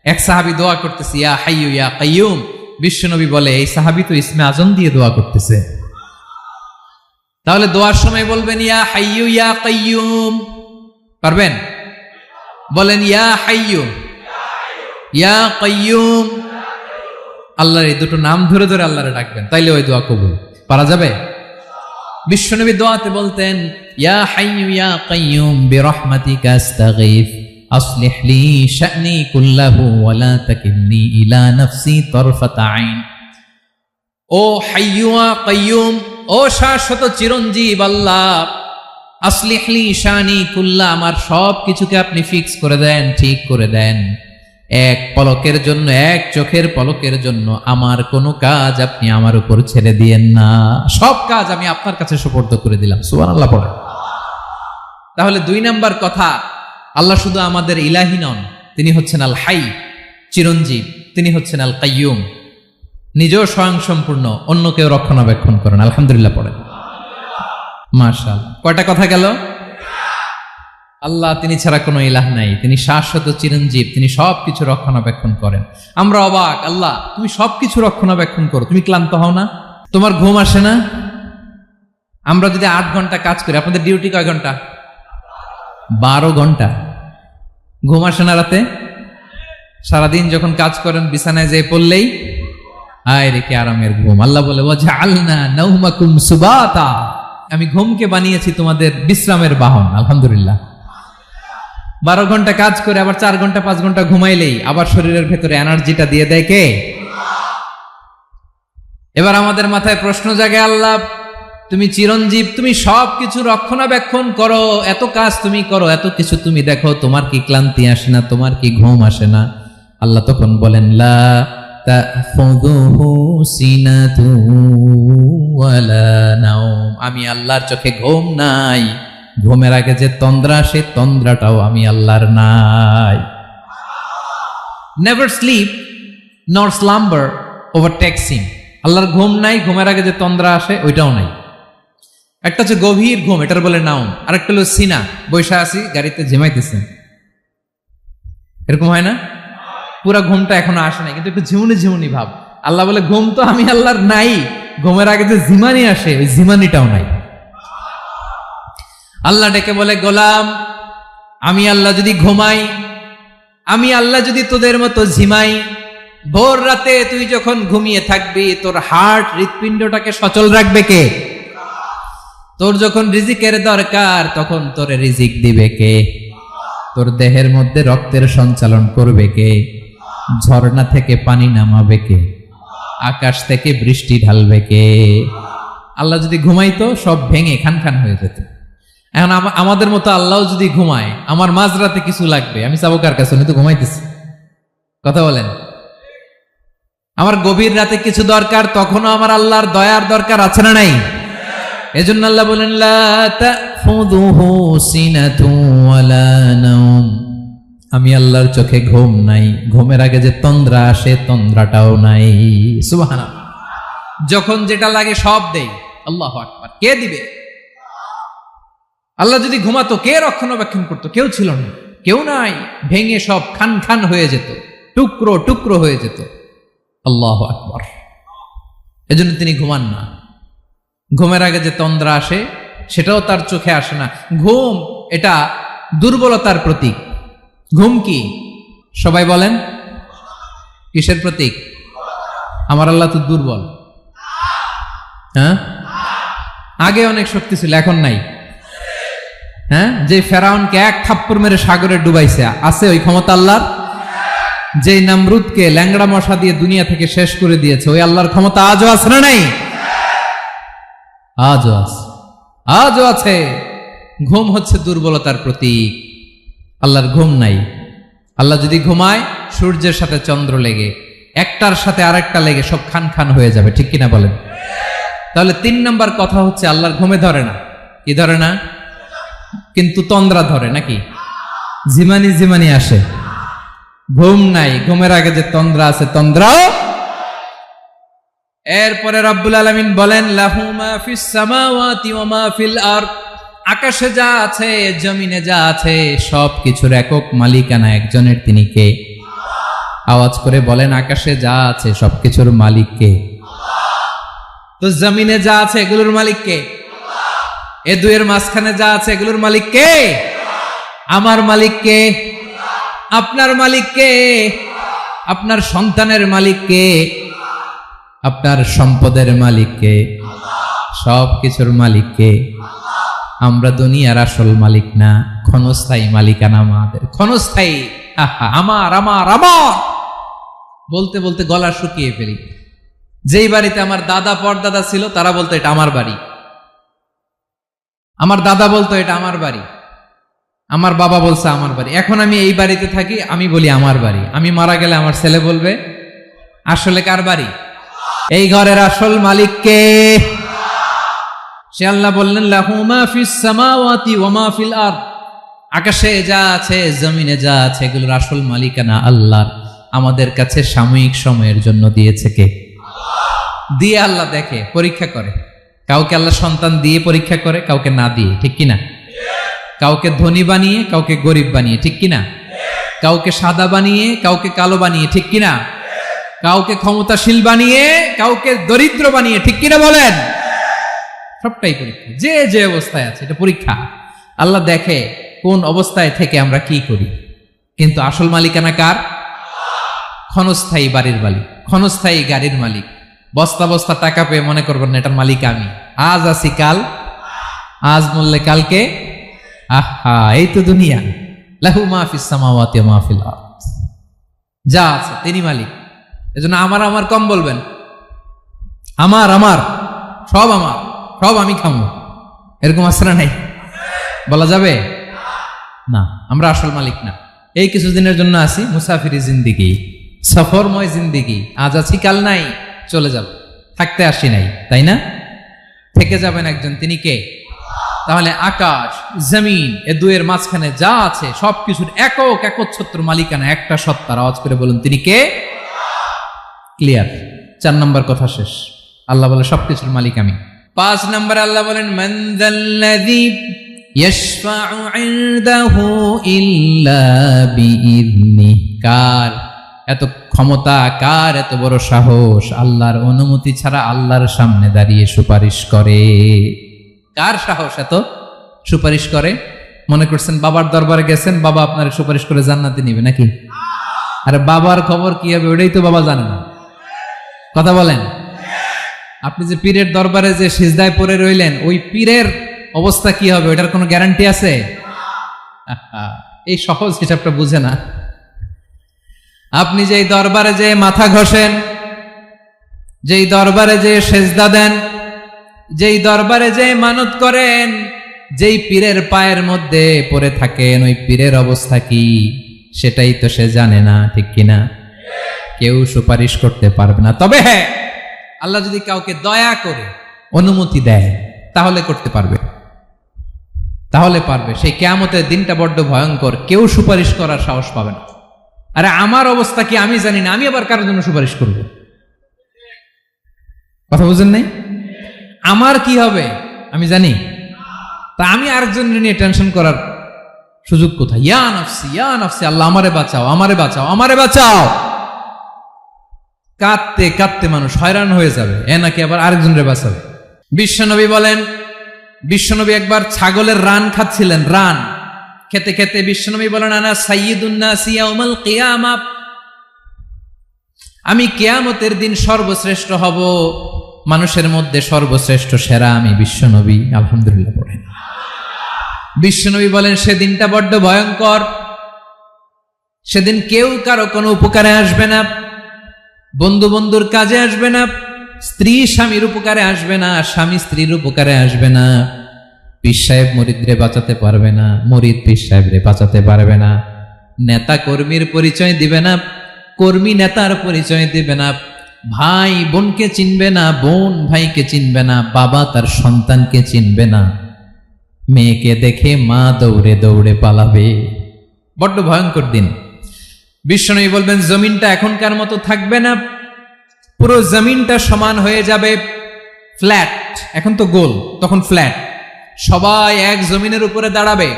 এক সাহাবী দোয়া করতেছে ইয়া হাইয়ু ইয়া কাইয়ুম, বিশ্বনবী বলে এই সাহাবী তো ইসমে আজম দিয়ে দোয়া করতেছে। তাহলে দোয়ার সময় বলবেন ইয়া হাইয়ু ইয়া কাইয়ুম, পারবেন? বলেন ইয়া হাইয়ু ইয়া কাইয়ুম। আল্লাহর এই দুটো নাম ধরে ধরে আল্লাহরে ডাকবেন, তাইলে ওই দোয়া কবুল। পারা যাবে? বিশ্বনবী দোয়াতে বলতেন ইয়া হাইয়ু ইয়া কাইয়ুম বিরহমাতিকা আস্তাগীথ আসলিহ লি শা'নি কুল্লাহু ওয়া লা তাকিলনি ইলা নাফসি তারফাতা আইন। ও হাইয়ু ওয়া কাইয়ুম, ও শাশ্বত চিরঞ্জীব আল্লাহ, আসলিহ লি শা'নি কুল্লা, আমার সব কিছুকে আপনি ফিক্স করে দেন, ঠিক করে দেন। এক পলকের জন্য, এক চোখের পলকের জন্য আমার কোনো কাজ আপনি আমার উপর ছেড়ে দিয়েন না, সব কাজ আমি আপনার কাছে সুপর্দ করে দিলাম। সুবহানাল্লাহ পড়ে। তাহলে 2 নাম্বার কথা, আল্লাহ শুধু আমাদের ইলাহি নন, তিনি হচ্ছেন আল হাই, চিরঞ্জীব, তিনি হচ্ছেন আল কাইয়ুম, নিজেও স্বয়ং সম্পূর্ণ, অন্যকেও রক্ষণাবেক্ষণ করেন। আলহামদুলিল্লাহ পড়েন। মাশাআল্লাহ। কয়টা কথা গেল? আল্লাহ তিনি ছাড়া কোনো ইলাহ নাই, তিনি শাশ্বত চিরঞ্জীব, তিনি সবকিছু রক্ষণাবেক্ষণ করেন। আমরা অবাক, আল্লাহ তুমি সবকিছু রক্ষণাবেক্ষণ করো, তুমি ক্লান্ত হও না? তোমার ঘুম আসে না? আমরা যদি 8 ঘন্টা কাজ করি, আপনাদের ডিউটি কয় ঘন্টা? 12 ঘন্টা। ঘুম আসে না রাতে? সারাদিন যখন কাজ করেন বিছানায় যেয়ে পড়লেই আয় রেখে আরামের ঘুম। আল্লাহ বলে ওয়াজআলনা নাওমাকুম সুবাতা, আমি ঘুমকে বানিয়েছি তোমাদের বিশ্রামের বাহন। আলহামদুলিল্লাহ। 12 ঘন্টা কাজ করে আবার 4 ঘন্টা 5 ঘন্টা ঘুমাইলেই আবার শরীরের ভেতরে এনার্জিটা দিয়ে দেয় কে? এবার আমাদের মাথায় প্রশ্ন জাগে, আল্লাহ তুমি চিরঞ্জীব, তুমি সবকিছু রক্ষণাবেক্ষণ করো, এত কাজ তুমি করো, এত কিছু তুমি দেখো, তোমার কি ক্লান্তি আসে না? তোমার কি ঘুম আসে না? আল্লাহ তখন বলেন, লা তাখুযুহু সিনাতু ওয়ালা নাওম, আমি আল্লাহর চোখে ঘুম নাই, ঘুমের আগে যে তন্দ্রা, সে তন্দ্রাটাও আমি আল্লাহর নাই। নেভার স্লিপ নর স্লাম্বার ওভারটেকস হিম, আল্লাহর ঘুম নাই, ঘুমের আগে যে তন্দ্রা আসে ওইটাও নাই। একটা হচ্ছে গভীর ঘুম, এটার বলে নাওম, আর একটা হলো সিনা, বৈশা আছি গাড়িতে ঝিমাইতেছেন, এরকম হয় না? পুরা ঘুমটা এখনো আসে নাই, কিন্তু একটু ঝিমুনি ঝিমুনি ভাব। আল্লাহ বলে ঘুম তো আমি আল্লাহর নাই, ঘুমের আগে যে ঝিমানি আসে ওই ঝিমানিটাও নাই। আল্লাহ ডেকে বলে, গোলাম আমি আল্লাহ যদি ঘুমাই, আমি আল্লাহ যদি তোদের মতো ঝিমাই, ভোর রাতে তুই যখন ঘুমিয়ে থাকবি তোর হার্ট হৃৎপিণ্ডটাকে সচল রাখবে কে? তোর যখন রিজিকের দরকার তখন তোর রিজিক দিবে কে? তোর দেহের মধ্যে রক্তের সঞ্চালন করবে কে? ঝর্ণা থেকে পানি নামাবে কে? আকাশ থেকে বৃষ্টি ঢালবে কে? আল্লাহ যদি ঘুমাইতো সব ভেঙে খান খান হয়ে যেত। এখন আমাদের মতো আল্লাহ যদি ঘুমায়, আমার মাঝরাতে কিছু লাগবে, আমি যাবো কার কাছে? উনি তো ঘুমাইতেছি। কথা বলেন। আমার গভীর রাতে কিছু দরকার, তখনও আমার আল্লাহর দয়ার দরকার আছে না নাই? এজন্য আল্লাহ বলেন, লা তাখুযুহু সিনাতু ওয়ালা নাওম, আমি আল্লাহর চোখে ঘুম নাই, ঘুমের আগে যে তন্দ্রা আসে তন্দ্রাটাও নাই। সুবহানাল্লাহ। যখন যেটা লাগে সব দেই। আল্লাহু আকবার। কে দিবে? আল্লাহ যদি ঘুমাতো কে রক্ষণাবেক্ষণ করতো? কেউ ছিল না, কেউ নাই, ভেঙে সব খান খান হয়ে যেত, টুকরো টুকরো হয়ে যেত। আল্লাহু আকবার। এজন্য তিনি ঘুমান না। ঘুমের আগে যে তন্দ্রা আসে সেটাও তার চোখে আসে না। ঘুম এটা দুর্বলতার প্রতীক। ঘুম কি? সবাই বলেন, কিসের প্রতীক? আমার আল্লাহ তো দুর্বল। হ্যাঁ, আগে অনেক শক্তি ছিল, এখন নাই। হ্যাঁ, যে ফেরাউনকে এক থাপ্পড় মেরে সাগরে ডুবাইছে, আছে ওই ক্ষমতা আল্লাহর? যে নমরুদকে ল্যাংড়া মশা দিয়ে দুনিয়া থেকে শেষ করে দিয়েছে, ওই আল্লাহর ক্ষমতা আজও আছে না নাই? আজও আছে, আজও আছে। ঘুম হচ্ছে দুর্বলতার প্রতীক। আল্লাহর ঘুম নাই। আল্লাহ যদি ঘুমায়, সূর্যের সাথে চন্দ্র লেগে, একটার সাথে আরেকটা লেগে সব খান খান হয়ে যাবে, ঠিক কিনা বলেন? তাহলে 3 নাম্বার কথা হচ্ছে আল্লাহর ঘুমে ধরে না। কি ধরে না? কিন্তু তন্দ্রা ধরে নাকি? জিমানি জিমানি আসে। ঘুম নাই, ঘুমের আগে যে তন্দ্রা আছে তন্দ্রাও। এরপরে রব্বুল আলামিন বলেন, লাহু মা ফিস সামাওয়াতি ওয়া মা ফিল আরদ, আকাশে যা আছে জমিনে যা আছে সব কিছুর একক মালিকানা একজনের, তিনি কে? আওয়াজ করে বলেন, আকাশে যা আছে সবকিছুর মালিক কে? তো জমিনে যা আছে এগুলোর মালিক কে? এ দুয়ের মাঝখানে যা আছে এগুলোর মালিক কে? আমার মালিক কে? আপনার মালিক কে? আপনার সন্তানের মালিক কে? আপনার সম্পদের মালিক কে? সব কিছুর মালিক কে? আমরা দুনিয়ার আসল মালিক না, ক্ষণস্থায়ী মালিকানা আমাদের। ক্ষণস্থায়ী। আমার আমার আমার বলতে বলতে গলা শুকিয়ে ফেলি। যেই বাড়িতে আমার দাদা পরদাদা ছিল তারা বলতো এটা আমার বাড়ি, আমার দাদা বলতো এটা আমার বাড়ি, আমার বাবা বলছে আমার বাড়ি। এখন আমি এই বাড়িতে থাকি, আমি বলি আমার বাড়ি। আমি মারা গেলে আমার ছেলে বলবে আসলে কার বাড়ি? এই ঘরের আসল মালিক কে? সে আল্লাহ বললেন, লাহু মা ফিস সামাওয়াতি ওয়া মা ফিল আরদ, আকাশে যা আছে জমিনে যা আছে এগুলোর আসল মালিকানা আল্লাহর। আমাদের কাছে সাময়িক সময়ের জন্য দিয়েছে কে? দিয়ে আল্লাহ দেখে, পরীক্ষা করে। কাউকে আল্লাহ সন্তান দিয়ে পরীক্ষা করে, কাউকে না দিয়ে, ঠিক কিনা? কাউকে ধনী বানিয়ে, কাউকে গরিব বানিয়ে, ঠিক কিনা? কাউকে সাদা বানিয়ে, কাউকে কালো বানিয়ে, ঠিক কিনা? কাউকে ক্ষমতাশীল বানিয়ে, কাউকে দরিদ্র বানিয়ে, ঠিক কিনা বলেন? সবটাই পরীক্ষা। যে যে অবস্থায় আছে এটা পরীক্ষা। আল্লাহ দেখে কোন অবস্থায় থেকে আমরা কি করি। কিন্তু আসল মালিকানা কার? ক্ষণস্থায়ী বাড়ির মালিক, ক্ষণস্থায়ী গাড়ির মালিক। বস্তা বস্তা টাকা পেয়ে মনে করবেন না এটার মালিক আমি। আজ আছি কাল, আজ মরলে কালকে। আহা, এই তো দুনিয়া। লাহু মা ফিস সামাওয়াতি ওয়া মা ফিল আরদ, যা আছে তিনি মালিক। এজন্য আমার আমার কম বলবেন, আমার আমার সব আমার, সব আমি খামো, এরকম আসরা নাই, বলা যাবে না। আমরা আসল মালিক না। এই কিছুদিনের জন্য আছি, মুসাফিরি জিন্দিগি, সফরময় জিন্দিগি। আজ আছি কাল নাই, চলে যাব, থাকতে আসি নাই, তাই না? থেকে যাবেন একজন, তিনি কে? তাহলে আকাশ জমিন এ দুয়ের মাঝখানে যা আছে সবকিছুর একক একচ্ছত্র মালিকানা একটা সত্তার। আওয়াজ করে বলুন, তিনি কে? ক্লিয়ার। 4 নম্বর কথা শেষ। আল্লাহ বলে সবকিছুর মালিক আমি। 5 নম্বরে আল্লাহ বলেন, মান যাল্লাযী ইয়াশফাউ ইনদাহু ইল্লা বিইذনিহি, কার এত ক্ষমতা, কার এত বড় সাহস আল্লাহর অনুমতি ছাড়া আল্লাহর সামনে দাঁড়িয়ে সুপারিশ করে? কার সাহস এত সুপারিশ করে? মনে করছেন বাবার দরবারে গেছেন, বাবা আপনার সুপারিশ করে জান্নাতে নিবে নাকি? আরে বাবার খবর কি হবে ওটাই তো বাবা জানে না। কথা বলেন। আপনি যে পীরের দরবারে যে সিজদায় পড়ে রইলেন, ওই পীরের অবস্থা কি হবে ওটার কোনো গ্যারান্টি আছে? এই সহজ হিসাবটা বুঝে না। আপনি যেই দরবারে যে মাথা ঘষেন, যেই দরবারে যে সেজদা দেন, যেই দরবারে যে মানত করেন, যেই পীরের পায়ের মধ্যে পড়ে থাকেন, ওই পীরের অবস্থা কি সেটাই তো সে জানে না, ঠিক কিনা? কেউ সুপারিশ করতে পারবে না। তবে হ্যাঁ, আল্লাহ যদি কাউকে দয়া করে অনুমতি দেয় তাহলে করতে পারবে, তাহলে পারবে। সেই কিয়ামতের দিনটা বড্ড ভয়ঙ্কর, কেউ সুপারিশ করার সাহস পাবে না। আরে আমার অবস্থা কি আমি জানি না, আমি আবার কারোর জন্য সুপারিশ করব? কথা বুঝেন নাই? আমার কি হবে আমি জানি, তা আমি আরেকজনের নিয়ে টেনশন করার সুযোগ কোথায়? ইয়া নাফসি, ইয়া নাফসি, আল্লাহ আমারে বাঁচাও, আমারে বাঁচাও, আমারে বাঁচাও। কাঁদতে কাঁদতে মানুষ হয়রান হয়ে যাবে, এ নাকি আবার আরেকজনের বাঁচাবে। বিশ্বনবী বলেন, বিশ্বনবী একবার ছাগলের রান খাচ্ছিলেন, রান খেতে খেতে বিশ্বনবী বলেন, আনা সাইয়্যিদুন নাসি ইয়াউমাল কিয়ামা, আমি কিয়ামতের দিন সর্বশ্রেষ্ঠ হব, মানুষের মধ্যে সর্বশ্রেষ্ঠ সেরা আমি বিশ্বনবী। আলহামদুলিল্লাহ পড়েন। বিশ্বনবী বলেন, সেদিনটা বড্ড ভয়ঙ্কর, সেদিন কেউ কারো কোনো উপকারে আসবে না, বন্ধু বন্ধুর কাজে আসবে না, স্ত্রী স্বামীর উপকারে আসবে না, স্বামী স্ত্রীর উপকারে আসবে না, পীর সাহেব মুরিদরে বাঁচাতে পারবে না, মুরিদ পীর সাহেবরে বাঁচাতে পারবে না, নেতা কর্মীর পরিচয় দিবে না, কর্মী নেতার পরিচয় দিবে না, ভাই বোনকে চিনবে না, বোন ভাইকে চিনবে না, বাবা তার সন্তানকে চিনবে না, মেয়েকে দেখে মা দৌড়ে দৌড়ে পালাবে। বড্ড ভয়ঙ্কর দিন। বিশ্বনবী বলবেন, জমিনটা এখনকার মতো থাকবে না, পুরো জমিনটা সমান হয়ে যাবে, ফ্ল্যাট। এখন তো গোল, তখন ফ্ল্যাট। সবাই এক জমিনের উপরে দাঁড়াবে,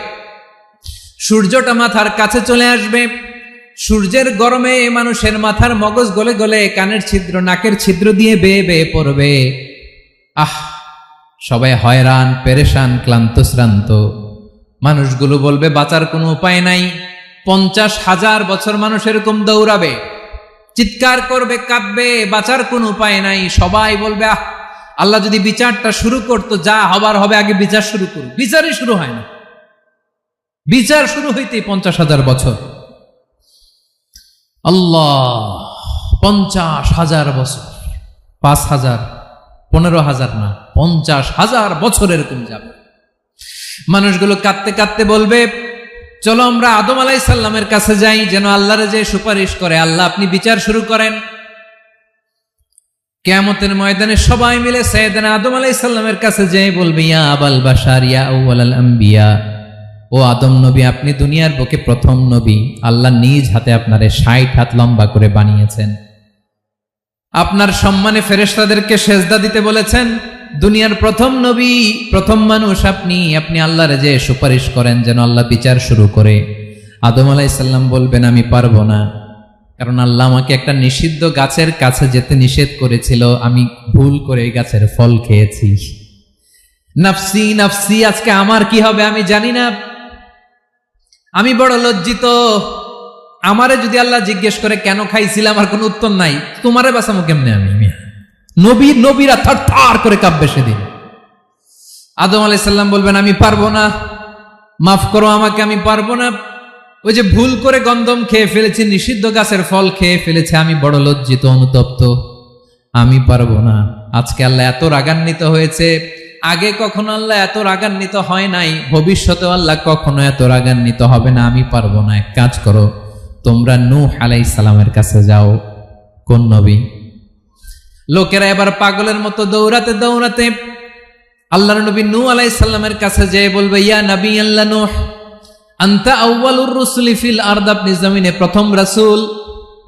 সূর্যটা মাথার কাছে চলে আসবে, সূর্যের গরমে মানুষের মাথার মগজ গলে গলে কানের ছিদ্র নাকের ছিদ্র দিয়ে বেয়ে বেয়ে পড়বে। সবাই হয়রান, পেরেশান, ক্লান্ত শ্রান্ত। মানুষগুলো বলবে বাঁচার কোনো উপায় নাই। 50,000 বছর মানুষ এরকম দৌড়াবে, চিৎকার করবে, কাঁদবে, বাঁচার কোনো উপায় নাই। সবাই বলবে, আল্লাহ যদি বিচারটা শুরু করতো, যা হবার হবে, আগে বিচার শুরু করুন। বিচারই শুরু হয় না, বিচার শুরু হইতেই 50,000 বছর। আল্লাহ, 50,000 বছর, 5,000, 15,000 না, 50,000 বছর এরকম যাবে। মানুষগুলো কাঁদতে কাঁদতে বলবে, চলো আমরা আদম আলাইহিস সালামের কাছে যাই, যেন আল্লাহরে যে সুপারিশ করে, আল্লাহ আপনি বিচার শুরু করেন। কিয়ামতের ময়দানে সবাই মিলে সাইয়েদনা আদম আলাইহিস সালামের কাছে যেয়ে বলবে, ইয়া আবাল বাশার, ইয়া আউয়ালাল আম্বিয়া, ও আদম নবী, আপনি দুনিয়ার বুকে প্রথম নবী, আল্লাহ নিজ হাতে আপনারে 60 হাত লম্বা করে বানিয়েছেন, আপনার সম্মানে ফেরেশতাদেরকে সেজদা দিতে বলেছেন, দুনিয়ার প্রথম নবী, প্রথম মানুষ আপনি, আপনি আল্লাহরে যে সুপারিশ করেন যেন আল্লাহ বিচার শুরু করে। আদম আলাইহিস সালাম বলবেন, আমি পারবো না, কারণ আল্লাহ আমাকে একটা নিষিদ্ধ গাছের কাছে যেতে নিষেধ করেছিল, আমি ভুল করে এই গাছের ফল খেয়েছি। নাফসি নাফসি, আজকে আমার কি হবে আমি জানি না, আমি বড় লজ্জিত। আমারে যদি আল্লাহ জিজ্ঞেস করে কেন খাইছিলাম, আমার কোনো উত্তর নাই, তোমারে বাঁচামো কেমনে আমি? নবীরা থার থার করে কাঁপবে সেদিন। আদম আলাইহিস সালাম বলবেন, আমি পারবো না, মাফ করো আমাকে, আমি পারবো না। ওই যে ভুল করে গন্ধম খেয়ে ফেলেছি, নিষিদ্ধ গাছের ফল খেয়ে ফেলেছে, আমি বড় লজ্জিত, অনুতপ্ত, আমি পারবো না। আজকে আল্লাহ এত রাগান্বিত হয়েছে, আগে কখনো আল্লাহ এত রাগান্বিত হয় নাই, ভবিষ্যতে আল্লাহ কখনো এত রাগান্বিত হবে না, আমি পারবো না। এক কাজ করো, তোমরা নূহ আলাইহিস সালামের কাছে যাও। কোন নবী? লোকেরা এবার পাগলের মতো দৌড়াতে দৌড়াতে আল্লাহর নবী নূহ আলাইহিস সালামের কাছে যেয়ে বলবে, ইয়া নবী আল্লাহ নূহ, আনতা আউয়ালুর রুসুলি ফিল আরদ, আপনি জমিনে প্রথম রাসূল।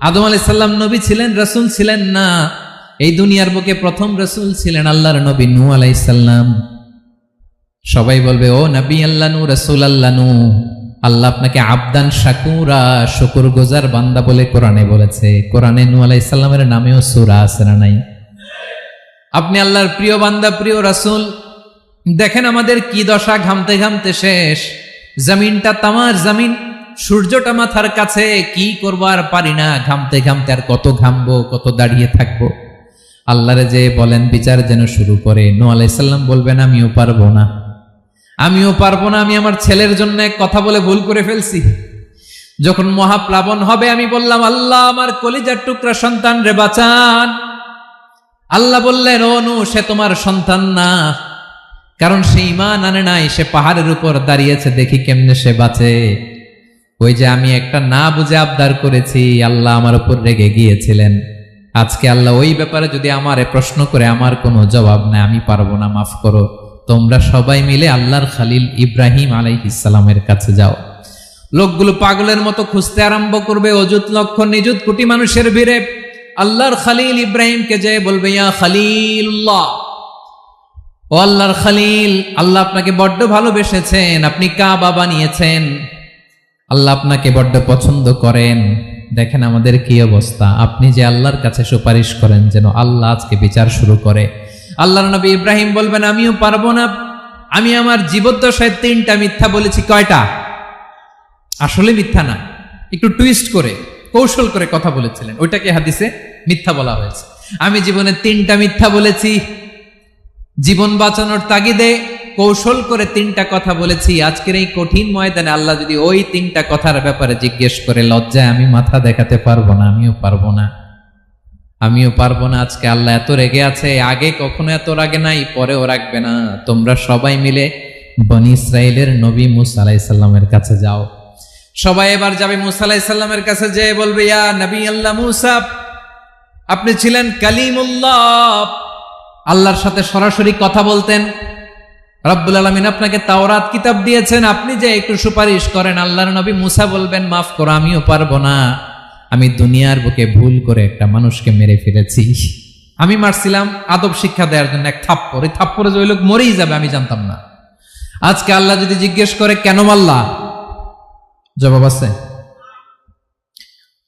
আদম আলাইহিস সালাম নবী ছিলেন, রাসূল ছিলেন না। এই দুনিয়ার বুকে প্রথম রাসূল ছিলেন আল্লাহর নবী নূহ আলাইহিস সালাম। সবাই বলবে, ও নবী আল্লাহ নূহ, রাসূল আল্লাহ নূহ, আল্লাহ আপনাকে আবদান শাকুরা, শুকরগুজার বান্দা বলে কোরআনে বলেছে। কোরআনে নূহ আলাইহিস সালামের নামেও সূরা আছে না নাই? আপনি আল্লাহর প্রিয় বান্দা, প্রিয় রাসূল। দেখেন আমাদের কি দশা, ঘামতে ঘামতে শেষ, জমিনটা তামার জমিন, সূর্যটা মাথার কাছে, কি করবো আর পারি না, ঘামতে ঘামতে আর কত ঘামবো, কত দাঁড়িয়ে থাকবো। আল্লাহরে যে বলেন বিচার যেন শুরু করে। নূহ আলাইহিস সালাম বলবেন, আমিও পারবো না, আমিও পারবো না, আমি আমার ছেলের জন্য এক কথা বলে ভুল করে ফেলছি। যখন মহাপ্লাবন হবে আমি বললাম, আল্লাহ আমার কলিজার টুকরা সন্তান রে বাঁচান। আল্লাহ বললেন, ও নূহ, সে তোমার সন্তান না, কারণ সে ঈমান আনে নাই, সে পাহাড়ের উপর দাঁড়িয়েছে, দেখি কেমনে সে বাঁচে। ওই যে আমি একটা না বুঝে আবদার করেছি, আল্লাহ আমার উপর রেগে গিয়েছিলেন। আজকে আল্লাহ ওই ব্যাপারে যদি আমারে প্রশ্ন করে, আমার কোনো জবাব নাই, আমি পারবো না, মাফ করো। তোমরা সবাই মিলে আল্লাহর খালিল ইব্রাহিম আলাইহিস সালামের কাছে যাও। লোকগুলো পাগলের মতো খুঁজতে আরম্ভ করবে, অযুত লক্ষ নিযুত কোটি মানুষের ভিড়ে আল্লাহর খালিল ইব্রাহিমকে যে বলবে, ইয়া খালিলুল্লাহ, ও আল্লাহর খালিল, আল্লাহ আপনাকে বড্ড ভালোবেসেছেন, আপনি কাবা বানিয়েছেন, আল্লাহ আপনাকে বড্ড পছন্দ করেন। দেখেন আমাদের কি অবস্থা। আপনি যে আল্লাহর কাছে সুপারিশ করেন যেন আল্লাহ আজকে বিচার শুরু করে। আল্লাহর নবী ইব্রাহিম বলবেন, আমিও পারবো না, আমি আমার জীবদ্দশায় 3টা মিথ্যা বলেছি। কয়টা? আসলে মিথ্যা না, একটু টুইস্ট করে কৌশল করে কথা বলেছিলেন, ওইটাকে হাদিসে মিথ্যা বলা হয়েছে। আমি জীবনে 3টা মিথ্যা বলেছি, জীবন বাঁচানোর তাগিদে কৌশল করে 3টা কথা বলেছি। আজকের এই কঠিন ময়দানে আল্লাহ যদি ওই 3টা কথার ব্যাপারে জিজ্ঞেস করে, লজ্জায় আমি মাথা দেখাতে পারবো না, আমিও পারবো না, আমিও পারবো না। আজকে আল্লাহ এত রেগে আছে, আগে কখনো এত রাগে নাই, পরেও রাখবে না। তোমরা সবাই মিলে বনি ইসরাইলের নবী মূসা আলাইহিস সালামের কাছে যাও। সবাই এবার যাবে মূসা আলাইহিস সালামের কাছে, যেয়ে বলবে, ইয়া নবী আল্লাহ মূসা, আপনি ছিলেন কালিমুল্লাহ, আল্লাহর সাথে সরাসরি কথা বলতেন। রব্বুল আলামিন আপনাকে তাওরাত কিতাব দিয়েছেন, আপনি যে একটু সুপারিশ করেন। আল্লাহর নবী মূসা বলবেন, মাফ করো, আমিও পারবো না, আমি দুনিয়ার বুকে ভুল করে একটা মানুষকে মেরে ফেলেছি। আমি মারছিলাম আদব শিক্ষা দেওয়ার জন্য এক থাপ্পড়, এই থাপ্পড়ে যে ওই লোক মরেই যাবে আমি জানতাম না। আজকে আল্লাহ যদি জিজ্ঞেস করে কেন মারলা, জবাব আছে?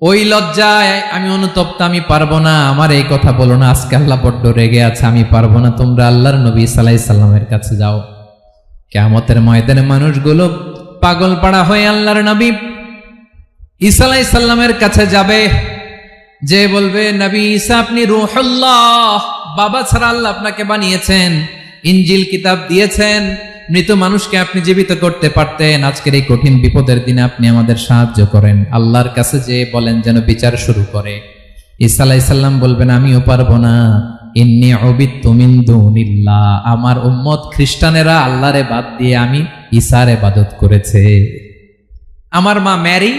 ওই লজ্জায় আমি অনুতপ্ত, আমি পারবো না, আমার এই কথা বলো না। আজকে আল্লাহ বড্ড রেগে আছে, আমি পারবো না। তোমরা আল্লাহর নবী ঈসা আলাইহিস সালামের কাছে যাও। কিয়ামতের ময়দানে মানুষগুলো পাগল পাড়া হয়ে আল্লাহর নবী ঈসা আলাইহিস সালামের কাছে যাবে, যে বলবে, নবী ঈসা আপনি রূহুল্লাহ, বাবা ছাড়া আল্লাহ আপনাকে বানিয়েছেন, ইনজিল কিতাব দিয়েছেন, মৃত মানুষকে আপনি জীবিত করতে পারতেন। আজকের এই কঠিন বিপদের দিনে আপনি আমাদের সাহায্য করেন। আল্লাহর কাছে যে বলেন যেন বিচার শুরু করে। ঈসা আলাইহিস সালাম বলবেন, আমিও পারবো না, ইন্নী উবিদতু মিন দুনিল্লাহ, আমার উম্মত খ্রিস্টানেরা আল্লাহরে বাদ দিয়ে আমি ঈসার ইবাদত করেছে। আমার মা ম্যারি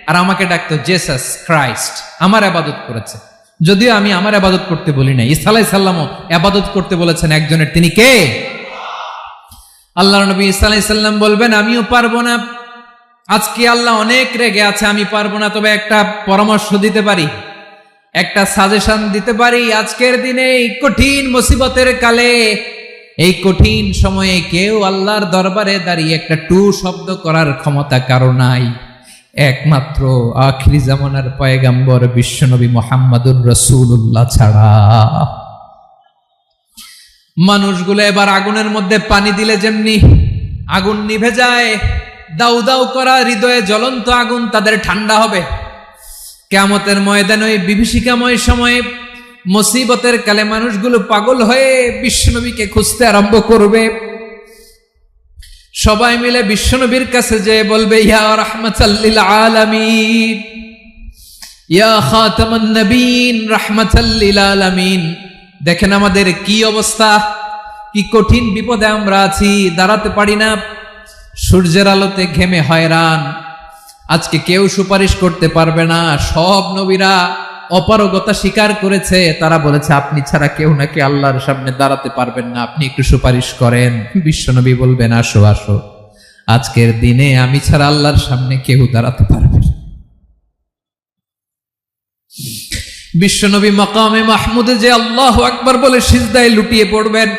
আর আমাকে ডাকতো জেসাস ক্রাইস্ট, আমার ইবাদত করেছে, যদিও আমি আমার ইবাদত করতে বলি না। ঈসা আলাইহিস সালামও ইবাদত করতে বলেছেন একজনের, তিনি কে? আল্লাহর নবী ঈসা আলাইহিস সালাম বলবেন, আমিও পারবো না, আজকে আল্লাহ অনেক রেগে আছে, আমি পারবো না। তবে একটা পরামর্শ দিতে পারি, একটা সাজেশন দিতে পারি। আজকের দিনে এই কঠিন মুসিবতের কালে, এই কঠিন সময়ে কেউ আল্লাহর দরবারে দাঁড়িয়ে একটা টু শব্দ করার ক্ষমতা কারো নাই, একমাত্র আখিরি জামানার পয়গম্বর বিশ্বনবী মুহাম্মদুর রাসূলুল্লাহ ছাড়া। মানুষগুলো এবার আগুনের মধ্যে পানি দিলে যেমনি আগুন নিভে যায়, দাউ দাউ করা হৃদয়ে জ্বলন্ত আগুন তাদের ঠান্ডা হবে। কিয়ামতের ময়দানে ওই বিভীষিকাময় সময়ে মুসিবতের কালে মানুষগুলো পাগল হয়ে বিশ্বনবীকে খুঁজতে আরম্ভ করবে। সবাই মিলে বিশ্বনবীর কাছে যেয়ে বলবে, ইয়া রাহমাতাল লিল আলামিন, ইয়া খাতামান নবীন, রাহমাতাল লিল আলামিন। দেখেন আমাদের কি অবস্থা, কি কঠিন বিপদে আমরা আছি, দাঁড়াতে পারি না, সূর্যের আলোতে ঘেমে হয়রান। আজকে কেউ সুপারিশ করতে পারবে না। সব নবীরা অপারগতা স্বীকার করেছে, তারা বলেছে আপনি ছাড়া কেউ নাকি আল্লাহর সামনে দাঁড়াতে পারবেন না, আপনি একটু সুপারিশ করেন। বিশ্বনবী বলবেন, আসো আসো, আজকের দিনে আমি ছাড়া আল্লাহর সামনে কেউ দাঁড়াতে পারবে না। বিশ্বনবী মাকামে মাহমুদে যে আল্লাহু আকবার বলে সিজদায় লুটিয়ে পড়বেন,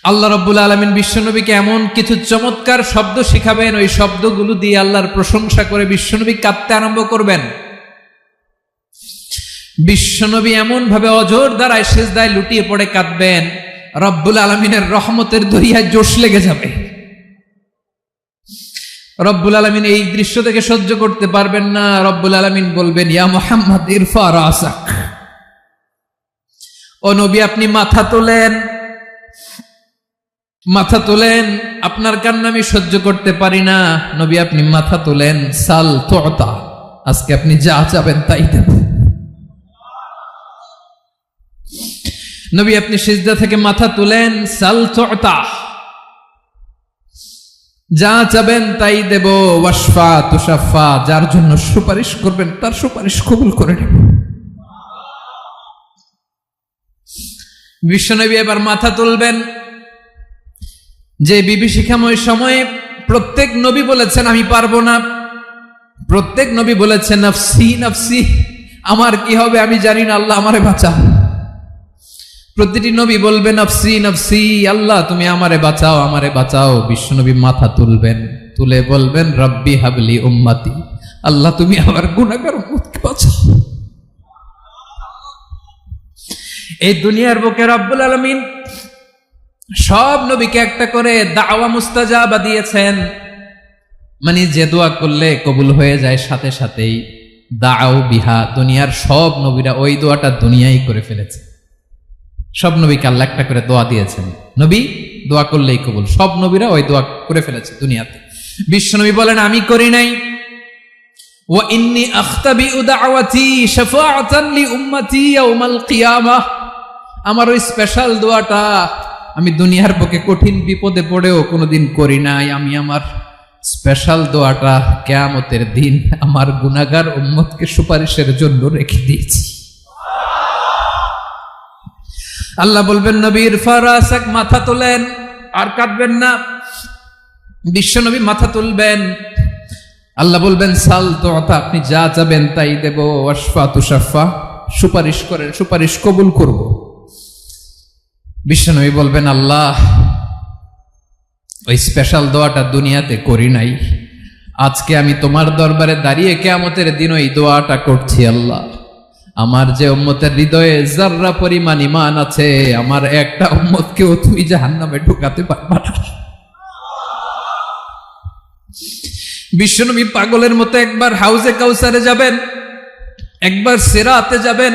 আল্লাহ রাব্বুল আলামিন বিশ্বনবীকে এমন কিছু চমৎকার শব্দ শিখাবেন, ওই শব্দগুলো দিয়ে আল্লাহর প্রশংসা করে বিশ্বনবী কাঁদতে আরম্ভ করবেন। বিশ্বনবী এমন ভাবে অজর দ্বারায় সিজদায় লুটিয়ে পড়ে কাঁদবেন, রব্বুল আলামিনের রহমতের দরিয়ায় জোশ লেগে যাবে। রব্বুল আলামিন এই দৃশ্য থেকে সহ্য করতে পারবেন না। রব্বুল আলামিন বলবেন, ইয়া মুহাম্মদ ইরফা রাসাক, ও নবী আপনি মাথা তোলেন, মাথা তোলেন, আপনার কান্না আমি সহ্য করতে পারি না। নবী আপনি মাথা তোলেন, সাল তুতা, আজকে আপনি যা চাবেন তাই দেব। নবী আপনি সিজদা থেকে মাথা তুলেন, সাল তুতা, যা চাবেন তাই দেব। ওয়াশফা তুশাফা, যার জন্য সুপারিশ করবেন তার সুপারিশ কবুল করে নেব। বিশ্বনবী এবার মাথা তুলবেন। যে বিভীষিকাময় সময়ে প্রত্যেক নবী বলেছেন আমি পারবো না, প্রত্যেক নবী বলেছেন নফসি নফসি, আমার কি হবে আমি জানি না, আল্লাহ আমারে বাঁচাও। প্রতিটি নবী বলবেন নফসি নফসি, আল্লাহ তুমি আমারে বাঁচাও, আমারে বাঁচাও। বিশ্বনবী মাথা তুলবেন, তুলে বলবেন রব্বি হাবলি উম্মতি, আল্লাহ তুমি আমার গুনাহগার উম্মতকে বাঁচাও। এই দুনিয়ার বুকে রব্বুল আলামিন সব নবীকে একটা করে দাওয়া মুস্তাজাবা দিয়েছেন, মানে যে দোয়া করলে কবুল হয়ে যায় সাথে সাথেই। দাও বিহা, দুনিয়ার সব নবীরা ওই দোয়াটা দুনিয়ায় করে ফেলেছে। সব নবীকে আল্লাহ একটা করে দোয়া দিয়েছেন, নবী দোয়া করলেই কবুল। সব নবীরা ওই দোয়া করে ফেলেছে দুনিয়াতে। বিশ্বনবী বলেন আমি করি নাই। ওয়া ইন্নী আখতাবিউ দাওয়াতি শাফাআতান লি উম্মতি ইয়াউমাল কিয়ামাহ, আমার ওই স্পেশাল দোয়াটা আমি দুনিয়ার বুকে কঠিন বিপদে পড়েও কোনোদিন করি নাই। আমি আমার স্পেশাল দোয়াটা কিয়ামতের দিন আমার গুনাহগার উম্মতকে সুপারিশের জন্য রেখে দিয়েছি। আল্লাহ বলবেন নবীর ফারাসাক, মাথা তোলেন, আর কাঁদবেন না। বিশ্বনবী মাথা তুলবেন, আল্লাহ বলবেন সাল তুতা, আপনি যা চাবেন তাই দেব। ওয়াশফা তুশাফা, সুপারিশ করেন, সুপারিশ কবুল করব। বিশ্বনবী বলবেন আল্লাহ ওই স্পেশাল দোয়াটা দুনিয়াতে করি নাই, আজকে আমি তোমার দরবারে দাঁড়িয়ে কিয়ামতের দিন ওই দোয়াটা করছি। আল্লাহ আমার যে উম্মতের হৃদয়ে যাররা পরিমাণ ঈমান আছে, আমার একটা উম্মতকেও তুমি জাহান্নামে ঢুকাতে পারবা না। বিশ্বনবী পাগলের মতো একবার হাউজে কাউসারে যাবেন, একবার সিরাতে যাবেন,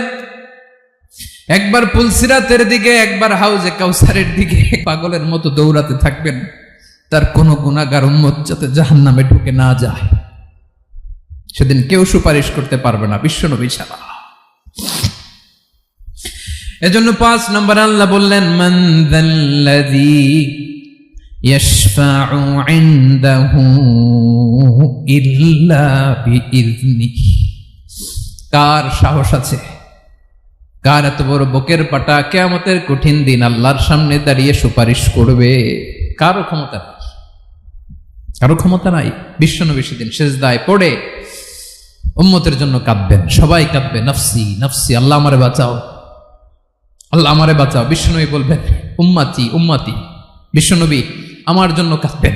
একবার পুলসিরাতের দিকে, একবার হাউজে কাউসারের দিকে পাগলের মতো দৌড়াতে থাকবেন, তার কোনো গুনাহগার উম্মত যাতে জাহান্নামে ঢুকে না যায়। সেদিন কেউ সুপারিশ করতে পারবে না বিশ্বনবী ছাড়া। এজন্য 5 নম্বর আল্লাহ বললেন মান যাল্লাযী ইয়াশফাউ ইনদাহু ইল্লা বিইযনিহি, কার সাহস আছে, কার এত বড় বুকের পাটা কিয়ামতের কঠিন দিন আল্লাহর সামনে দাঁড়িয়ে সুপারিশ করবে? কারো ক্ষমতা নাই, কারো ক্ষমতা নাই। বিশ্বনবী সেদিন সিজদায় পড়ে উম্মতের জন্য কাঁদবেন, সবাই কাঁদবে নফসি নফসি, আল্লাহ আমারে বাঁচাও, আল্লাহ আমারে বাঁচাও। বিশ্বনবী বলবেন উম্মতি উম্মতি, বিশ্বনবী আমার জন্য কাঁদবেন,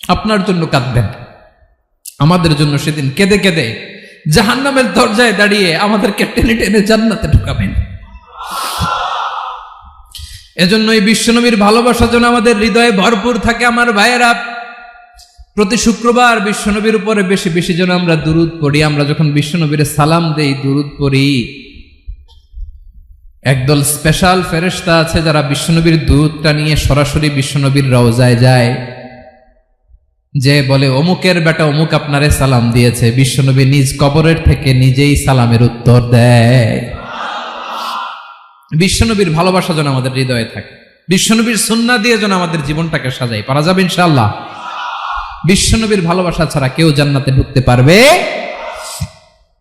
আপনার জন্য কাঁদবেন, আমাদের জন্য সেদিন কেঁদে কেঁদে জাহান্নামের দরজায় দাঁড়িয়ে আমাদেরকে টেনে টেনে জান্নাতে ঢুকাবেন। এজন্য এই বিশ্বনবীর ভালোবাসা যেন আমাদের হৃদয়ে ভরপুর থাকে। আমার ভাইয়েরা, প্রতি শুক্রবার বিশ্বনবীর উপরে বেশি বেশি যেন আমরা দুরূদ পড়ি। আমরা যখন বিশ্বনবীর সালাম দেই, দুরূদ পড়ি, একদল স্পেশাল ফেরেশতা আছে যারা বিশ্বনবীর দুধটা নিয়ে সরাসরি বিশ্বনবীর রওজায় যায়, যে বলে অমুকের বেটা অমুক আপনারে সালাম দিয়েছে। বিশ্বনবী নিজ কবরের থেকে নিজেই সালামের উত্তর দেয়। বিশ্বনবীর ভালোবাসা যেন আমাদের হৃদয়ে থাকে, বিশ্বনবীর সুন্নাহ দিয়ে যেন আমাদের জীবনটাকে সাজাই। পারা যাবে ইনশাআল্লাহ? বিশ্বনবীর ভালোবাসা ছাড়া কেউ জান্নাতে ঢুকতে পারবে?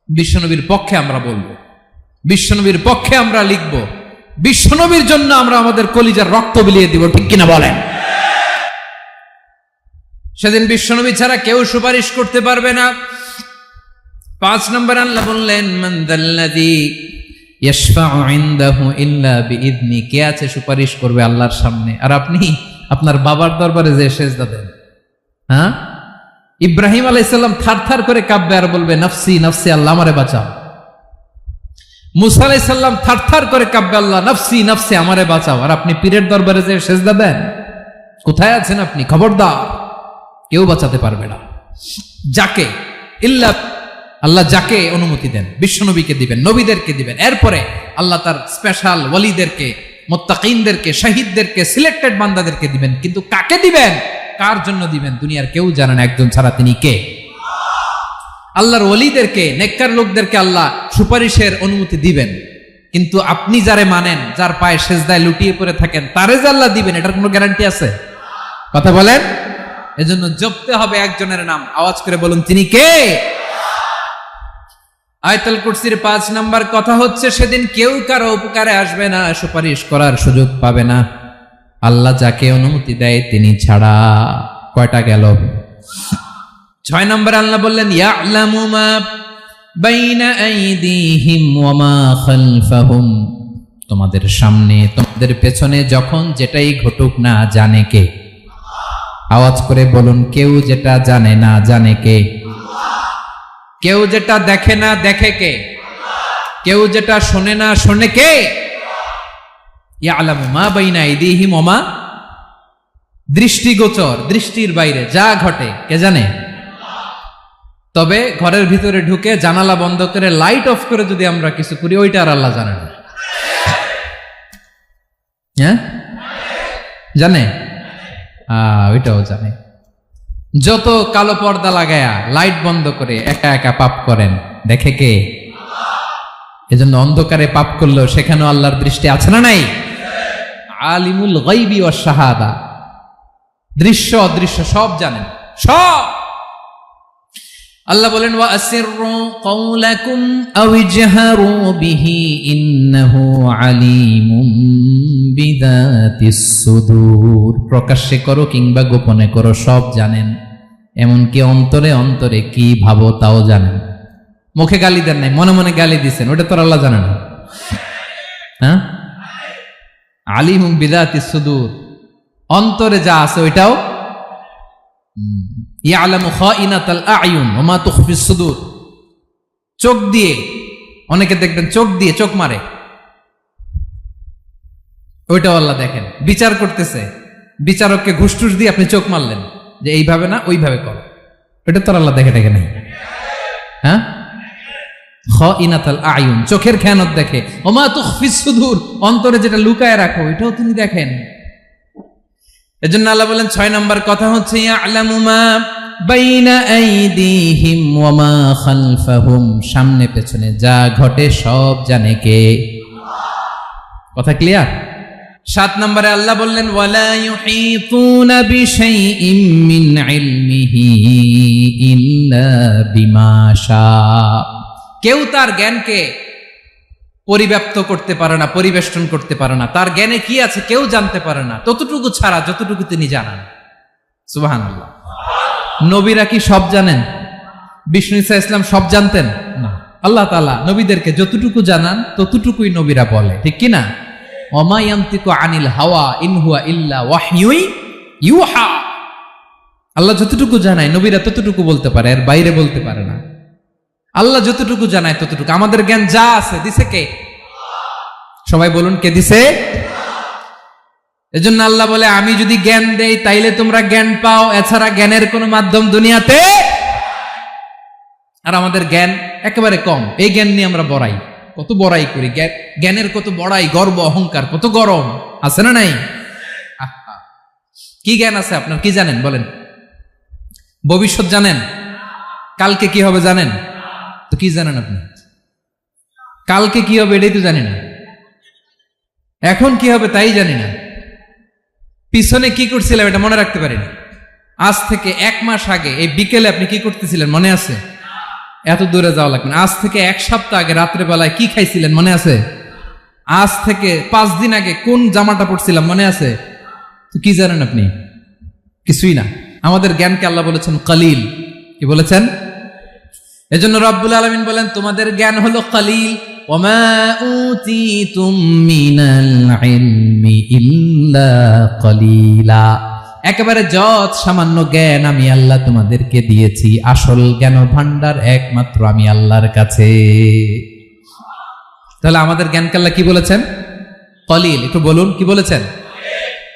বিশ্বনবীর পক্ষে আমরা বলবো, বিশ্বনবীর পক্ষে আমরা লিখব, বিশ্বনবীর জন্য আমরা আমাদের কলিজার রক্ত বিলিয়ে দিব, ঠিক কিনা বলেন? সেদিন বিশ্বনবী ছাড়া কেউ সুপারিশ করতে পারবে না। 5 নম্বর আল্লাহ বললেন, মান যাল্লাযী ইয়াশফাউ ইনদাহু ইল্লা বিইذনি, কে আছে সুপারিশ করবে আল্লাহর সামনে আর আপনি আপনার বাবার দরবারে যে সেজদা দেন? হ্যাঁ, ইব্রাহিম আলাইহিস সালাম থারথার করে কাঁপবে আর বলবে নাফসি নাফসি, আল্লাহ আমারে বাঁচাও। মুসা আলাইহিস সালাম থারথার করে কাঁপবে, আল্লাহ নাফসি নাফসি, আমারে বাঁচাও। আর আপনি পীরের দরবারে যে সেজদা দেন? কোথায় আছেন আপনি? খবরদার, কেউ বাঁচাতে পারবে না। যাকে ইল্লা আল্লাহ যাকে অনুমতি দেন, বিশ্বনবীকে দিবেন, নবীদেরকে দিবেন, এরপরে আল্লাহ তার স্পেশাল ওয়ালিদেরকে, মুত্তাকিনদেরকে, শহীদদেরকে, সিলেক্টেড বান্দাদেরকে দিবেন। কিন্তু কাকে দিবেন, কার জন্য দিবেন, দুনিয়ার কেউ জানে না। একজন ছাড়া, তিনি কে? আল্লাহর ওয়ালিদেরকে, নেককার লোকদেরকে আল্লাহ সুপারিশের অনুমতি দিবেন, কিন্তু আপনি যারে মানেন, যার পায়ে সেজদায় লুটিয়ে পড়ে থাকেন, তারে যে আল্লাহ দিবেন, এটার কোনো গ্যারান্টি আছে? কথা বলেন। এজন্য জপতে হবে একজনের নাম, আওয়াজ করে বলুন, তিনি কে? আয়াতুল কুরসির 5 নাম্বার কথা হচ্ছে, সেদিন কেউ কারো উপকারে আসবে না, সুপারিশ করার সুযোগ পাবে না, আল্লাহ যাকে অনুমতি দেয় তিনি ছাড়া। কয়টা গেল? 6 নম্বর আল্লাহ বললেন, ইয়ালামু মা বাইনা আইদিহিম ওয়া মা খালফাহুম, তোমাদের সামনে তোমাদের পেছনে যখন যেটাই ঘটুক না জানে কে? আওয়াজ করে বলুন, কেউ যেটা জানে না জানে কে? কেউ যেটা দেখে না দেখে কে? কেউ যেটা শোনে না শোনে কে? ইয়ালামু মা বাইনা আইদিহিম ওয়া মা, দৃষ্টিগোচর, দৃষ্টির বাইরে যা ঘটে কে জানে? তবে ঘরের ভিতরে ঢুকে জানালা বন্ধ করে লাইট অফ করে যদি আমরা কিছু করি, ওইটা আর আল্লাহ জানে না। হ্যাঁ, জানে? ওইটাও জানে। যত কালো পর্দা লাগায়া লাইট বন্ধ করে একা একা পাপ করেন, দেখে কে? এজন্য অন্ধকারে পাপ করলেও সেখানেও আল্লাহর দৃষ্টি আছে না নাই? আলিমুল গায়বি ওয়াশ শাহাদা, দৃশ্য অদৃশ্য সব জানেন, সব। আল্লাহ বলেন, ওয়া আসিররু কাওলাকুম আও ইজহারু বিহি ইন্নাহু আলিমুম বিযাতিস সুদূর, প্রকাশ্যে করো কিংবা গোপনে করো সব জানেন, এমনকি অন্তরে অন্তরে কি ভাবো তাও জানেন। মুখে গালি দেন নাই, মনে মনে গালি দিছেন, ওটা তো আল্লাহ জানে না? হ্যাঁ, আলিমুম বিযাতিস সুদূর, অন্তরে যা আছে ওইটাও। ইয়ালামু খাইনাতাল আয়ুন ওয়া মা তুখফিস সুদূর, চোখ দিয়ে, অনেকে দেখবেন চোখ দিয়ে চোখ মারে, ওইটাও আল্লাহ দেখেন। বিচার করতেছে, বিচারককে ঘুষ টুস দিয়ে আপনি চোখ মারলেন যে এইভাবে না ওইভাবে করো, ওইটা তো আল্লাহ দেখে দেখে নাই? হ্যাঁ, খাইনাতাল আয়ুন, চোখের খেয়ানত দেখে। ওয়া মা তুখফিস সুদূর, অন্তরে যেটা লুকায় রাখো ওইটাও তিনি দেখেন। এজন্য আল্লাহ বলেন 6 নম্বর কথা হচ্ছে, ইয়ালামু মা বাইনা আইদিহিম ওয়া মা খালফাহুম, সামনে পেছনে যা ঘটে সব জানে কে? কথা ক্লিয়ার? 7 নম্বরে আল্লাহ বললেন, ওয়ালা ইউহিতুনা বিশাইইম মিন ইলমিহি ইল্লা বিমা শা, কেউ তার জ্ঞানকে পরিব্যাপ্ত করতে পারে না, পরিবেষ্টন করতে পারে না। তার জ্ঞানে কি আছে কেউ জানতে পারে না, ততটুকু ছাড়া যতটুকু তিনি জানান। সুবহানাল্লাহ। নবীরা কি সব জানেন? বিষ্ণু ঈসা ইসলাম সব জানতেন না। আল্লাহ তাআলা নবীদেরকে যতটুকু জানান ততটুকুই নবীরা বলে, ঠিক কি না? ওমা ইয়ানতিকু আনিল হাওয়া ইন হুয়া ইল্লা ওয়াহয়ুই ইউহা, আল্লাহ যতটুকু জানায় নবীরা ততটুকু বলতে পারে, এর বাইরে বলতে পারে না। আল্লাহ যতটুকু জানায় ততটুকু। আমাদের জ্ঞান যা আছে দিছে কে? সবাই বলুন, কে দিছে? এজন্য আল্লাহ বলে, আমি যদি জ্ঞান দেই তাইলে তোমরা জ্ঞান পাও, এছাড়া জ্ঞানের কোনো মাধ্যম দুনিয়াতে। আর আমাদের জ্ঞান একেবারে কম, এই জ্ঞান নিয়ে আমরা বড়াই। কত বড়াই করি, জ্ঞানের কত বড়াই, গর্ব অহংকার, কত গরম আছে না নাই? কি জ্ঞান আছে আপনার? কি জানেন বলেন? ভবিষ্যৎ জানেন? কালকে কি হবে জানেন? তো কি জানেন আপনি? কালকে কি হবে এটাই তো জানি না, এখন কি হবে তাই জানি না, পিছনে কি করছিলাম এটা মনে রাখতে পারি না। আজ থেকে 1 মাস আগে এই বিকেলে আপনি কি করতেছিলেন মনে আছে? এত দূরে যাওয়া লাগবে না। আজ থেকে 1 সপ্তাহ আগে রাত্রে বেলায় কি খাইছিলেন মনে আছে? আজ থেকে 5 দিন আগে কোন জামাটা পরছিলাম মনে আছে? তো কি জানেন আপনি? কিছুই না। আমাদের জ্ঞানকে আল্লাহ বলেছেন কালিল। কি বলেছেন? এজন্য রব্বুল আলামিন বলেন তোমাদের জ্ঞান হলো কালিল। ওমা উতিতুম মিনাল ইলমি ইল্লা কালিলা। একেবারে যত সামান্য জ্ঞান আমি আল্লাহ তোমাদেরকে দিয়েছি, আসল জ্ঞান ভান্ডার একমাত্র আমি আল্লাহর কাছে। তাহলে আমাদের জ্ঞানকে আল্লাহ কি বলেছেন? কলিল। একটু বলুন কি বলেছেন?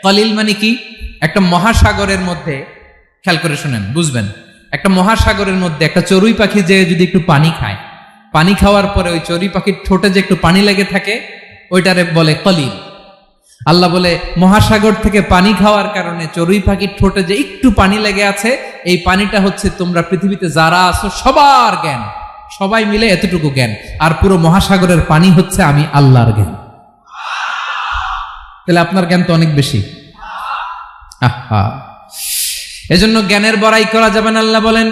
কলিল মানে কি? একটা মহাসাগরের মধ্যে, খেয়াল করে শুনেন বুঝবেন, একটা মহাসাগরের মধ্যে একটা চড়ুই পাখি যে যদি একটু পানি খায়, পানি খাওয়ার পরে ওই চড়ুই পাখির ঠোঁটে যে একটু পানি লেগে থাকে ওইটারে বলে কলিল। আল্লাহ বলে মহাসাগর থেকে পানি খাওয়ার কারণে চড়ুই পাখির ঠোঁটে যে একটু পানি লেগে আছে, এই পানিটা হচ্ছে তোমরা পৃথিবীতে যারা আছো সবার জ্ঞান, সবাই মিলে এতটুকু জ্ঞান, আর পুরো মহাসাগরের পানি হচ্ছে আমি আল্লাহর জ্ঞান। তাহলে আপনার জ্ঞান তো অনেক বেশি। আহা, এজন্য জ্ঞানের বড়াই করা যাবে না। আল্লাহ বলেন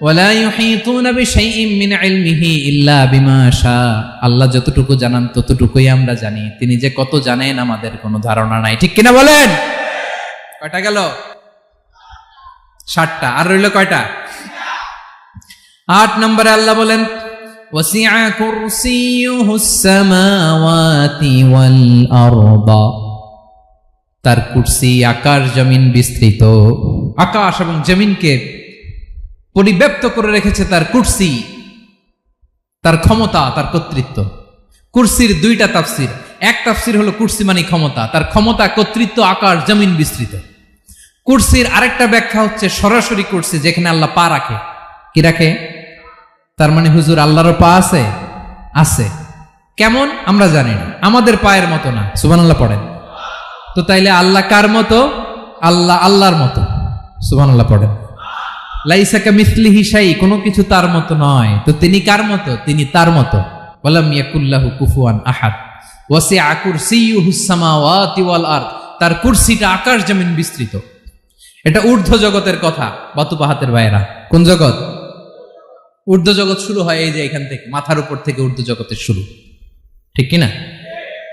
ওয়ালা ইউহিতুনা বিশাইইম মিন ইলমিহি ইল্লা বিমা শা। আল্লাহ যতটুকু জানান ততটুকুই আমরা জানি, তিনি যে কত জানেন আমাদের কোনো ধারণা নাই। ঠিক কিনা বলেন? কয়টা গেল? 7টা। আর রইল কয়টা? 8 নম্বরে আল্লাহ বলেন ওয়াসিআ কুরসিয়ুহুস সামাওয়াতি ওয়াল আরদা। তার কুরসি আকাশ জমিন বিস্তৃত। আকাশ এবং জমিনকে পরিব্যাপ্ত করে রেখেছে তার কুরসি, তার ক্ষমতা, তার কর্তৃত্ব। কুরসির 2টা তাফসির। এক তাফসির হলো কুরসি মানে ক্ষমতা, তার ক্ষমতা, কর্তৃত্ব, আকাশ জমিন বিস্তৃত। কুরসির আরেকটা ব্যাখ্যা হচ্ছে সরাসরি কুরসি, যেখানে আল্লাহ পা রাখে। কি রাখে? তার মানে হুজুর আল্লাহর পা আছে? আছে। কেমন আমরা জানি না, আমাদের পায়ের মতো না। সুবহানাল্লাহ পড়েন। তো তাইলে আল্লাহ কার মতো? আল্লাহ আল্লাহর মতো। সুবহানাল্লাহ পড়েন। লাইসা কামিসলিহি শাই, কোনো কিছু তার মতো নয়। তো তিনি কার মতো? তিনি তার মতো। ওয়ালাম ইয়াকুল্লাহু কুফুয়ান আহাদ। ওয়াসিআ কুরসিয়ুহুস সামাওয়াতি ওয়াল আরদ। তার কুরসিটা আকাশ জমিন বিস্তৃত। এটা ঊর্ধ্ব জগতের কথা বাতুপাহাতের ভাইয়েরা। কোন জগৎ? ঊর্ধ্ব জগৎ শুরু হয় এই যে এখান থেকে, মাথার উপর থেকে ঊর্ধ্ব জগতের শুরু। ঠিক কিনা?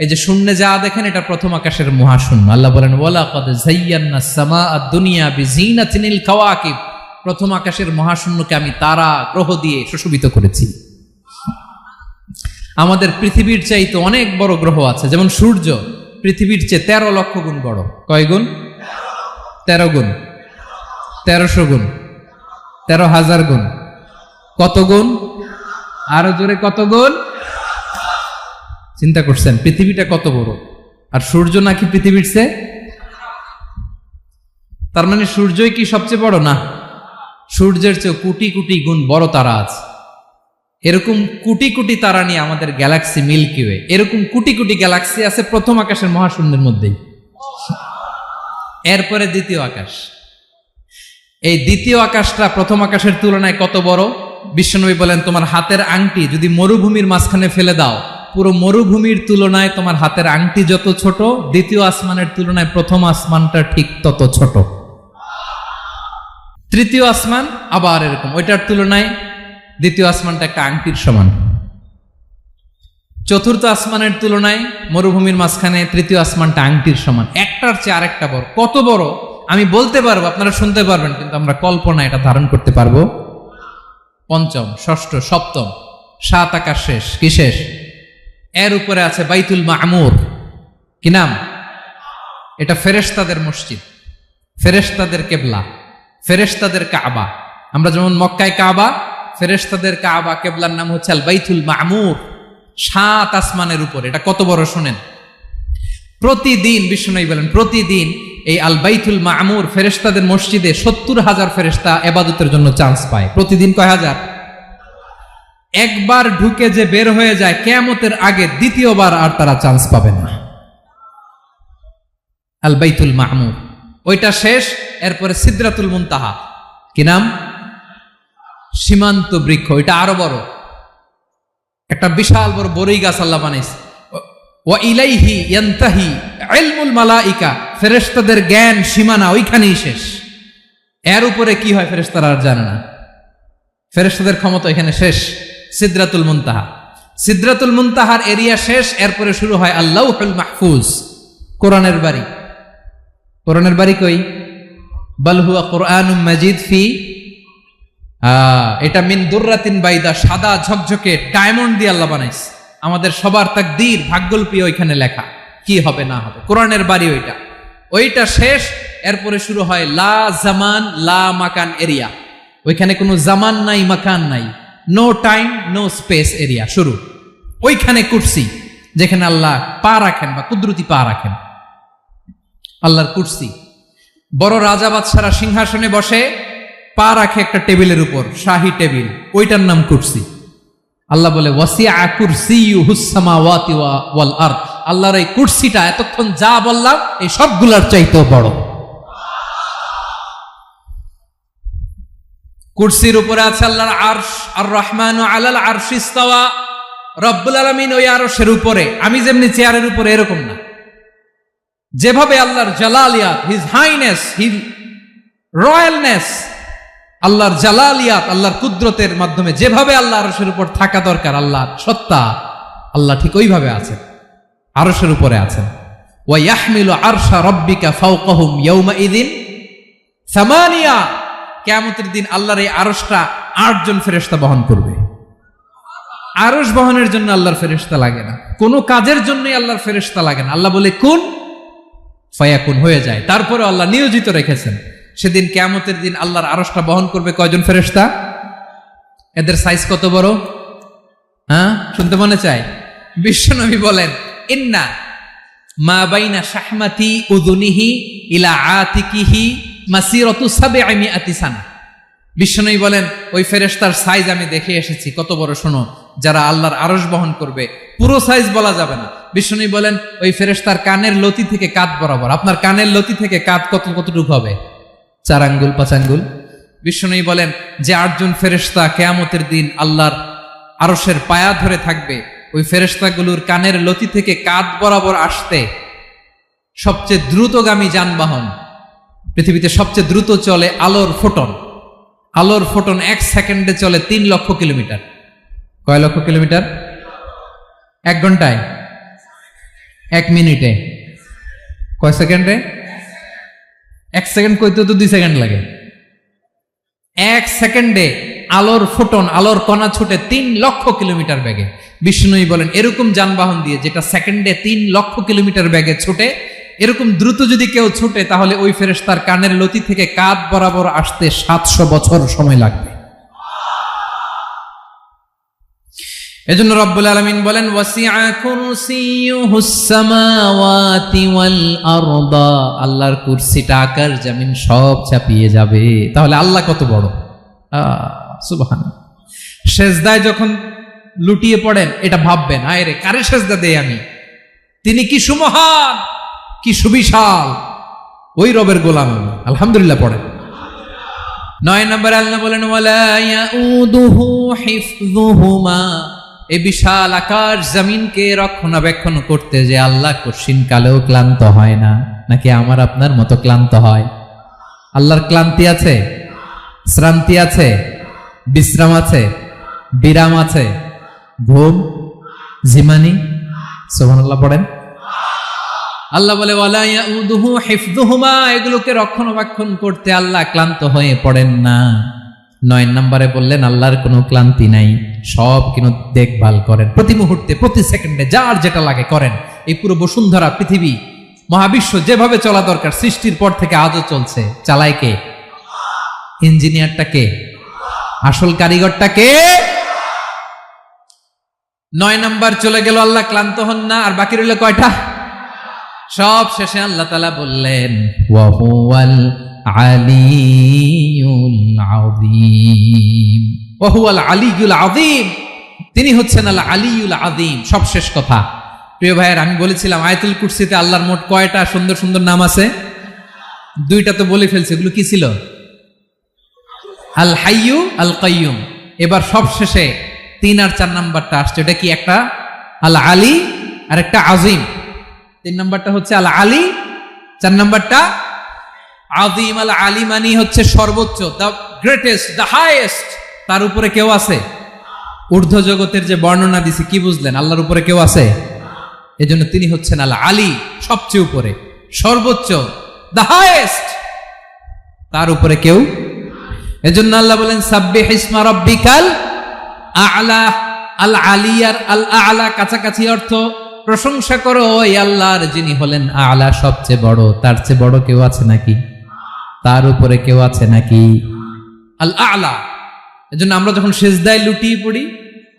এই যে শূন্যে যা দেখেন এটা প্রথম আকাশের মহাশূন্য। আল্লাহ বলেন ওয়ালাকাদ যায়্যানাস সামাআদ দুনিয়া বিজিনাতিল কাওয়াকিব। প্রথম আকাশের মহাশূন্যকে আমি তারা গ্রহ দিয়ে সুশোভিত করেছি। আমাদের পৃথিবীর চাইতে অনেক বড় গ্রহ আছে, যেমন সূর্য পৃথিবীর চেয়ে 13 লক্ষ গুণ বড়। কয় গুণ? 13 গুণ, 1300 গুণ, 13,000 গুণ। কত গুণ? আরো জোরে কত গুণ? চিন্তা করছেন পৃথিবীটা কত বড়, আর সূর্য নাকি পৃথিবীর চেয়ে? তার মানে সূর্যই কি সবচেয়ে বড়? না, সূর্যের চেয়ে কোটি কোটি গুণ বড় তারা আছে। এরকম কোটি কোটি তারা নিয়ে আমাদের গ্যালাক্সি মিল্কি ওয়ে। এরকম কোটি কোটি গ্যালাক্সি আছে প্রথম আকাশের মহাশূন্যের মধ্যেই। এরপরে দ্বিতীয় আকাশ। এই দ্বিতীয় আকাশটা প্রথম আকাশের তুলনায় কত বড়? বিশ্বনবী বলেন তোমার হাতের আংটি যদি মরুভূমির মাঝখানে ফেলে দাও, পুরো মরুভূমির তুলনায় তোমার হাতের আংটি যত ছোট, দ্বিতীয় আসমানের তুলনায় প্রথম আসমানটা ঠিক তত ছোট। তৃতীয় আসমান আবার এরকম, ওইটার তুলনায় দ্বিতীয় আসমানটা একটা আংটির সমান। চতুর্থ আসমানের তুলনায় মরুভূমির মাঝখানে তৃতীয় আসমানটা আংটির সমান। একটার চেয়ে আরেকটা বড়। কত বড় আমি বলতে পারবো, আপনারা শুনতে পারবেন, কিন্তু আমরা কল্পনা এটা ধারণ করতে পারবো। পঞ্চম, ষষ্ঠ, সপ্তম, 7 আকাশ শেষ। কি শেষ? এর উপরে আছে বাইতুল মামুর। কি নাম? এটা ফেরেশতাদের মসজিদ, ফেরেশতাদের কেবলা, ফেরেশতাদের কাবা। আমরা যেমন মক্কায় কাবা, ফেরেশতাদের কাবা কেবলার নাম হচ্ছে আল বাইতুল মামুর। 7 আসমানের উপরে। এটা কত বড় শোনেন। প্রতিদিন বিষ্ণু বলেন প্রতিদিন এই আল বাইতুল মামুর ফেরেশতাদের মসজিদে 70,000 ফেরেশতা ইবাদতের জন্য চান্স পায়। প্রতিদিন কয় হাজার? একবার ঢুকে যে বের হয়ে যায় কিয়ামতের আগে দ্বিতীয়বার আর তারা চান্স পাবে না। আল বাইতুল মামুর ওইটা শেষ, এরপরে সিদরাতুল মুনতাহা, কি নাম? সীমান্ত বৃক্ষ। ওইটা আরো বড়, একটা বিশাল বড় বড়ই গাছ আল্লাহ বানাইছে। ওয়া ইলাইহি ইয়ানতাহি ইলমুল মালাইকা, ফেরেশতাদের জ্ঞান সীমানা ওইখানেই শেষ। এর উপরে কি হয় ফেরেশতারা আর জানে না, ফেরেশতাদের ক্ষমতা এখানে শেষ। সিদরাতুল মুনতাহা, সিদরাতুল মুনতাহার এরিয়া শেষ, এরপরে শুরু হয় আল্লাহুল মাহফুজ, কোরআনের বাড়ি। কোরআনের বাড়ি কই? বাল হুয়া কুরআনুম মাজিদ ফি, এটা মিন দুররাতিন বাইদা, সাদা ঝকঝকে ডায়মন্ড দিয়ে আল্লাহ বানাইছে। আমাদের সবার তাকদীর ভাগ্যলিপি ওইখানে লেখা, কি হবে না হবে। কোরআনের বাড়ি ওইটা, ওইটা শেষ, এরপরে শুরু হয় লা জামান লা মাকান এরিয়া। ওইখানে কোনো জামান নাই, মাকান নাই, no time no space area শুরু। ওইখানে কুরসি, যেখানে আল্লাহ পা রাখেন বা কুদরতি পা রাখেন, আল্লাহর কুরসি। বড় রাজা বাদশারা সিংহাসনে বসে পা রাখে একটা টেবিলের উপর, শাহী টেবিল, ওইটার নাম কুরসি। আল্লাহ বলে ওয়াসিআ কুরসিয়ুহুস সামাওয়াতি ওয়াল আরদ, আল্লাহর এই কুরসিটা এতক্ষণ যা বললাম এই সবগুলোর চাইতেও বড়। কুরসির উপরে আছে আল্লাহর আরশ, আর রহমানু আলাল আরশি ইস্তাওয়া, রব্বুল আলামিন ওই আরশের উপরে। আমি যেমনি চেয়ারের উপরে এরকম না, যেভাবে আল্লাহর জালালিয়াত, হিজ হাইনেস, হিজ রয়্যালনেস, আল্লাহর জালালিয়াত, আল্লাহর কুদরতের মাধ্যমে যেভাবে আল্লাহ আরশের উপর থাকা দরকার, আল্লাহর সত্তা, আল্লাহ ঠিক ওইভাবে আছেন, আরশের উপরে আছেন। ওয়া ইয়াহমিলু আরশা রাব্বিকা ফাওকাহুম ইয়াউমাইযিন সামানিয়া, কিয়ামতের দিন আল্লাহর এই আরশটা 8 জন ফেরেশতা বহন করবে। আরশ বহনের জন্য আল্লাহর ফেরেশতা লাগে না, কোনো কাজের জন্যই আল্লাহর ফেরেশতা লাগে না। আল্লাহ বলে কুন ফায়াকুন, হয়ে যায়। তারপরে আল্লাহ নিয়োজিত রেখেছেন। সেদিন কিয়ামতের দিন আল্লাহর আরশটা বহন করবে কয়জন ফেরেশতা? এদের সাইজ কত বড়? শুনতে মনে চায়? বিশ্বনবী বলেন ইন্না মা বাইনা শাহমাতি উযুনিহি ইলা আতিকিহি মাসিরাতু 700 সানা। বিশ্বনবী বলেন ওই ফেরেশতার সাইজ আমি দেখে এসেছি, কত বড় শোনো। যারা আল্লাহর আরশ বহন করবে, পুরো সাইজ বলা যাবে না। বিশ্বনবী বলেন ওই ফেরেশতার কানের লতি থেকে কাঁধ বরাবর। আপনার কানের লতি থেকে কাঁধ কতটুকু হবে? 4 আঙ্গুল 5 আঙ্গুল। বিশ্বনবী বলেন যে 8 জন ফেরেশতা কিয়ামতের দিন আল্লাহর আরশের পায়া ধরে থাকবে, ওই ফেরেশতাগুলোর কানের লতি থেকে কাঁধ বরাবর আসতে সবচেয়ে দ্রুতগামী যানবাহন, পৃথিবীতে সবচেয়ে দ্রুত চলে আলোর ফোটন। আলোর ফোটন 1 সেকেন্ডে চলে 3 লক্ষ কিলোমিটার। কয় লক্ষ কিলোমিটার? 1 ঘন্টায়? 1 মিনিটে? কয় সেকেন্ডে? 1 সেকেন্ড কইতে তো 2 সেকেন্ড লাগে। 1 সেকেন্ডে আলোর ফোটন, আলোর কণা ছুটে 3 লক্ষ কিলোমিটার বেগে। বিষ্ণুই বলেন এরকম যানবাহন দিয়ে, যেটা সেকেন্ডে 3 লক্ষ কিলোমিটার বেগে ছুটে, এরকম দ্রুত যদি কেউ ছুটে, তাহলে ওই ফেরেশতার কানের লতি থেকে কাঁধ বরাবর আসতে 700 বছর সময় লাগবে। এজন্য রব্বুল আলামিন বলেন ওয়াসিআ কুরসিয়ুহুস সামাওয়াতি ওয়াল আরদা, আল্লাহর কুরসিটা আকাশ জমিন সব চাপিয়ে যাবে। তাহলে আল্লাহ কত বড়! সুবহানাল্লাহ। সেজদায় যখন লুটিয়ে পড়েন, এটা ভাববেন, আয় রে কারে সেজদা দেই আমি, তিনি কি সুমহান, কি সুবিশাল, ওই রবের গোলাম আমি। আলহামদুলিল্লাহ পড়েন। 9 নম্বর আল্লাহ বলেন ওয়ালা ইয়াউদুহু হিফযুহুমা, এই বিশাল আকাশ জমিনকে রক্ষণাবেক্ষণ করতে যে আল্লাহ কঠিন কালেও ক্লান্ত হয় না। নাকি আমার আপনার মতো ক্লান্ত হয়? আল্লাহর ক্লান্তি আছে, শ্রান্তি আছে, বিশ্রাম আছে, বিরাম আছে, ঘুম, ঝিমানি? সুবহানাল্লাহ পড়েন। আল্লাহ বলে ওয়ালা ইয়াউদুহু হিফযুহুমা, এগুলোকে রক্ষণাবেক্ষণ করতে আল্লাহ ক্লান্ত হয়ে পড়েন না। 9 নম্বরে বললেন আল্লাহর কোনো ক্লান্তি নাই, সব কিন্তু দেখভাল করেন, প্রতি মুহূর্তে প্রতি সেকেন্ডে যার যেটা লাগে করেন। এই পুরো বসুন্ধরা, পৃথিবী, মহাবিশ্ব যেভাবে চলা দরকার সৃষ্টির পর থেকে আজও চলছে। চালায় কে? ইঞ্জিনিয়ারটা কে? আসল কারিগরটা কে? 9 নম্বর চলে গেল, আল্লাহ ক্লান্ত হন না। আর বাকি রইল কয়টা? সব শেষে আল্লাহ তাআলা বললেন ওয়া হুয়াল আলিয়ুল আযীম, ওয়া হুয়াল আলিয়ুল আযীম, তিনি হচ্ছেন আল আলিউল আযীম। সবশেষ কথা প্রিয় ভাইয়ের, আমি বলেছিলাম আয়াতুল কুরসিতে আল্লাহর মোট কয়টা সুন্দর সুন্দর নাম আছে? দুইটা তো বলে ফেলছে, এগুলো কি ছিল? আল হাইয়ু আল কাইয়ুম। এবার সবশেষে 3 আর 4 নাম্বারটা আসছে, এটা কি? একটা আল আলী আর একটা আযীম। 3 নাম্বারটা হচ্ছে আল আলী, 4 নাম্বারটা আযীম। আল আলী মানে হচ্ছে সর্বোচ্চ, দ্য গ্রেটেস্ট, দ্য হাইয়েস্ট। তার উপরে কেউ আছে? ঊর্ধ্ব জগতের যে বর্ণনা দিছি, কি বুঝলেন? আল্লাহর উপরে কেউ আছে? এজন্য তিনি হচ্ছেন আল আলী, সবচেয়ে উপরে, সর্বোচ্চ, দ্য হাইয়েস্ট। তার উপরে কেউ। এজন্য আল্লাহ বলেন সাব্বিহ ইসমা রাব্বিকাল আ'লা। আল আলী আর আল আ'লা কাছাকাছি অর্থ। প্রশংসা করো ওই আল্লাহর যিনি হলেন আ'লা, সবচেয়ে বড়। তার চেয়ে বড় কেউ আছে নাকি? তার উপরে কেউ আছে নাকি? আল আ'লা। এজন্য আমরা যখন সিজদায় লুটিয়ে পড়ি,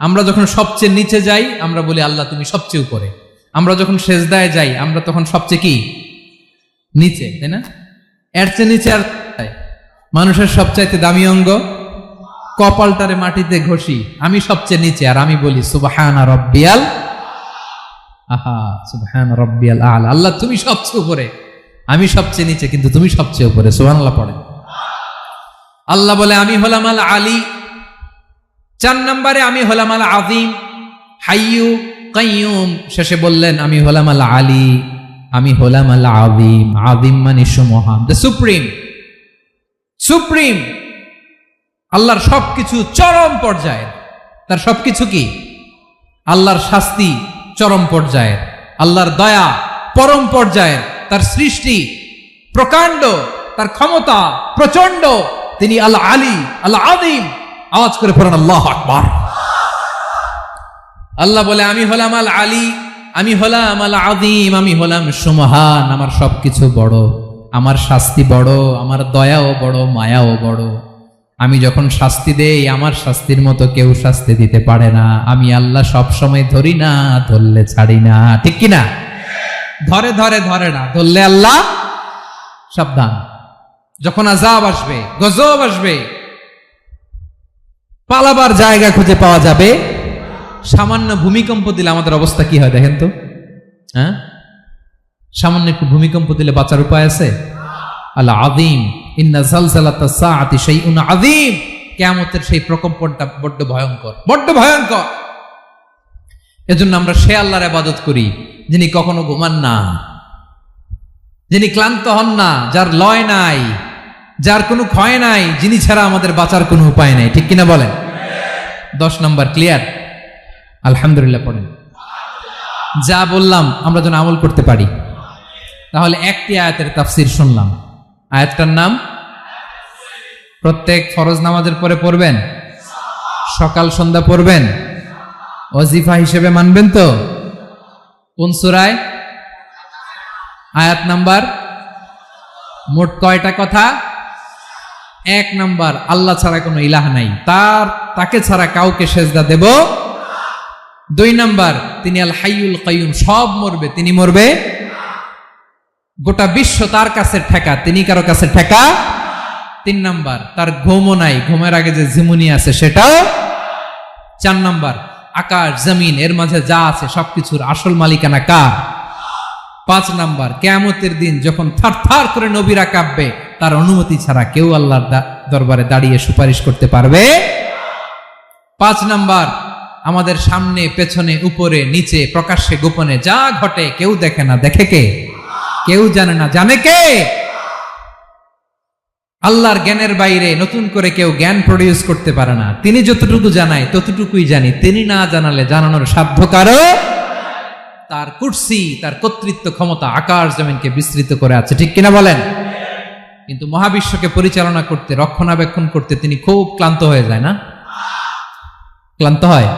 আমরা যখন সবচেয়ে নিচে যাই, আমরা বলি আল্লাহ তুমি সবচেয়ে উপরে। আমরা যখন সিজদায় যাই, আমরা তখন সবচেয়ে কি? নিচে, তাই না? এর চেয়ে নিচে আর মানুষের সবচাইতে দামি অঙ্গ কপালটারে মাটিতে ঘষি, আমি সবচেয়ে নিচে, আর আমি বলি সুবহানা রাব্বিয়াল আহা, সুবহানা রাব্বিয়াল আ'লা। আল্লাহ তুমি সবচেয়ে উপরে, আমি সবচেয়ে নিচে, কিন্তু তুমি সবচেয়ে উপরে। সুবহানাল্লাহ পড়েন। আল্লাহ বলে আমি হলাম আল আলী। 4 নম্বরে আমি হলাম আল আযীম, হাইয়ু কাইয়ুম। শেষে বললেন আমি হলাম আল আলী, আমি হলাম আল আযীম। আযীম মানে সুমহান, দ্য সুপ্রিম। সুপ্রিম আল্লাহর সবকিছু চরম পর্যায়ের। তার সবকিছু কি? আল্লাহর শাস্তি চরম পর্যায়ের, আল্লাহর দয়া পরম পর্যায়ের, তার সৃষ্টি প্রকাণ্ড, তার ক্ষমতা প্রচন্ড। তিনি আল আলী আল আযীম। আওয়াজ করে পড়েন আল্লাহু আকবার। আল্লাহ বলে আমি হলাম আল আলী, আমি হলাম আল আযীম, আমি হলাম সুমহান। আমার সবকিছু বড়, আমার শাস্তি বড়, আমার দয়াও বড়, মায়াও বড়। আমি যখন শাস্তি দেই, আমার শাস্তির মতো কেউ শাস্তি দিতে পারে না। আমি আল্লাহ সব সময় ধরি না, ধরলে ছাড়ি না। ঠিক কিনা? ধরে ধরে ধরে না, ধরলে আল্লাহ সাবধান। যখন আযাব আসবে, গজব আসবে, পালাবার জায়গা খুঁজে পাওয়া যাবে। সামান্য ভূমিকম্প দিলে আমাদের অবস্থা কি হয় দেখেন তো? হ্যাঁ, সামান্য একটু ভূমিকম্প দিলে বাঁচার উপায় আছে? আল আযীম, ইন্না যালজালাতাস সাআতি শাইউন আযীম। কিয়ামতের সেই প্রকম্পনটা বড্ড ভয়ঙ্কর, বড্ড ভয়ঙ্কর। এজন্য আমরা সে আল্লাহর ইবাদত করি যিনি কখনো ঘুমান না, যিনি ক্লান্ত হন না, যার লয় নাই, যার কোনো ক্ষয় নাই, যিনি ছাড়া আমাদের বাঁচার কোনো উপায় নাই। ঠিক কিনা বলেন? 10 নম্বর ক্লিয়ার? আলহামদুলিল্লাহ পড়েন। যা বললাম আমরা যেন আমল করতে পারি। তাহলে একটি আয়াতের তাফসীর শুনলাম। আয়াতটার নাম প্রত্যেক ফরজ নামাজের পরে পড়বেন, সকাল সন্ধ্যা পড়বেন, ওয়াজিফা হিসেবে মানবেন তো? কোন সূরায়? আয়াত নাম্বার? মোট কয়টা কথা? 1 নাম্বার, আল্লাহ ছাড়া কোনো ইলাহ নাই, তাকে ছাড়া কাউকে সেজদা দেব। 2 নাম্বার, তিনি আল হাইয়ুল কাইয়ুম, সব মরবে, তিনি মরবে। গোটা বিশ্ব তার কাছে ঠেকা, তিনি কারো কাছে ঠেকা। 3 নাম্বার, তার ঘুমও নাই, ঘুমের আগে যে ঝিমুনি আছে সেটাও। 4 নাম্বার, আকাশ জমিন এর মাঝে যা আছে সবকিছুর আসল মালিকানা কার? 5 নাম্বার, কিয়ামতের দিন যখন থারথার করে নবীরা কাঁপবে, তার অনুমতি ছাড়া কেউ আল্লাহর দরবারে দাঁড়িয়ে সুপারিশ করতে পারবে। 5 নাম্বার, আমাদের সামনে পেছনে উপরে নিচে প্রকাশ্যে গোপনে যা ঘটে কেউ দেখে না, দেখে কে? কেউ জানে না, জানে কে? আল্লাহর জ্ঞানের বাইরে নতুন করে কেউ জ্ঞান প্রডিউস করতে পারে না। তিনি যতটুকু জানায় ততটুকুই জানি, তিনি না জানালে জানানোর সাধ্য কারো। তার কুরসি, তার কর্তৃত্ব ক্ষমতা আকাশ জমিনকে বিস্তৃত করে আছে। ঠিক কিনা বলেন? কিন্তু মহাবিশ্বকে পরিচালনা করতে, রক্ষণাবেক্ষণ করতে তিনি খুব ক্লান্ত হয়ে যায় না? ক্লান্ত হয়?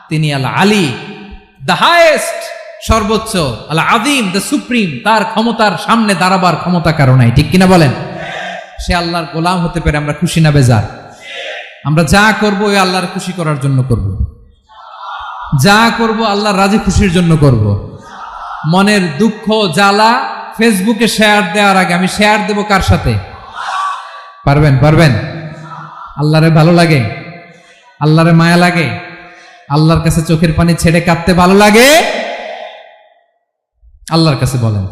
তিনি আল আলী, দ্য হাইয়েস্ট, সর্বোচ্চ, আল আযীম, দ্য সুপ্রিম। তার ক্ষমতার সামনে দাঁড়াবার ক্ষমতা কারো নাই। ঠিক কিনা বলেন? সে আল্লাহর গোলাম হতে পেরে আমরা খুশি না বেজার? আমরা যা করবো ওই আল্লাহর খুশি করার জন্য করব, যা করব আল্লাহর রাজি খুশির জন্য করব। মনের দুঃখ জ্বালা ফেসবুকে শেয়ার দেওয়ার আগে আমি শেয়ার দেব কার সাথে? পারবেন? পারবেন? আল্লাহরে ভালো লাগে, আল্লাহরে মায়া লাগে, আল্লাহর কাছে চোখের পানি ছেড়ে কাঁদতে ভালো লাগে? আল্লাহর কাছে বলেন,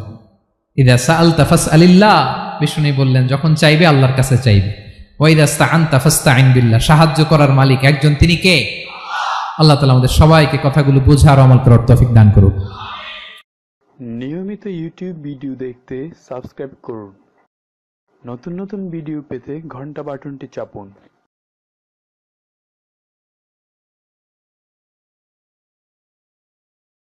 ইদা সাআলতা ফাসআলিল্লাহ, বিষ্ণু বললেন যখন চাইবে আল্লাহর কাছে চাইবে। ওয়া ইদা ইসতাআনতা ফাসতাইন বিল্লাহ, সাহায্য করার মালিক একজন, তিনি কে? আল্লাহ তাআলা আমাদের সবাইকে কথাগুলো বোঝার ও আমল করার তৌফিক দান করুন। নিয়মিত ইউটিউব ভিডিও দেখতে সাবস্ক্রাইব করুন। নতুন নতুন ভিডিও পেতে ঘন্টা বাটনটি চাপুন।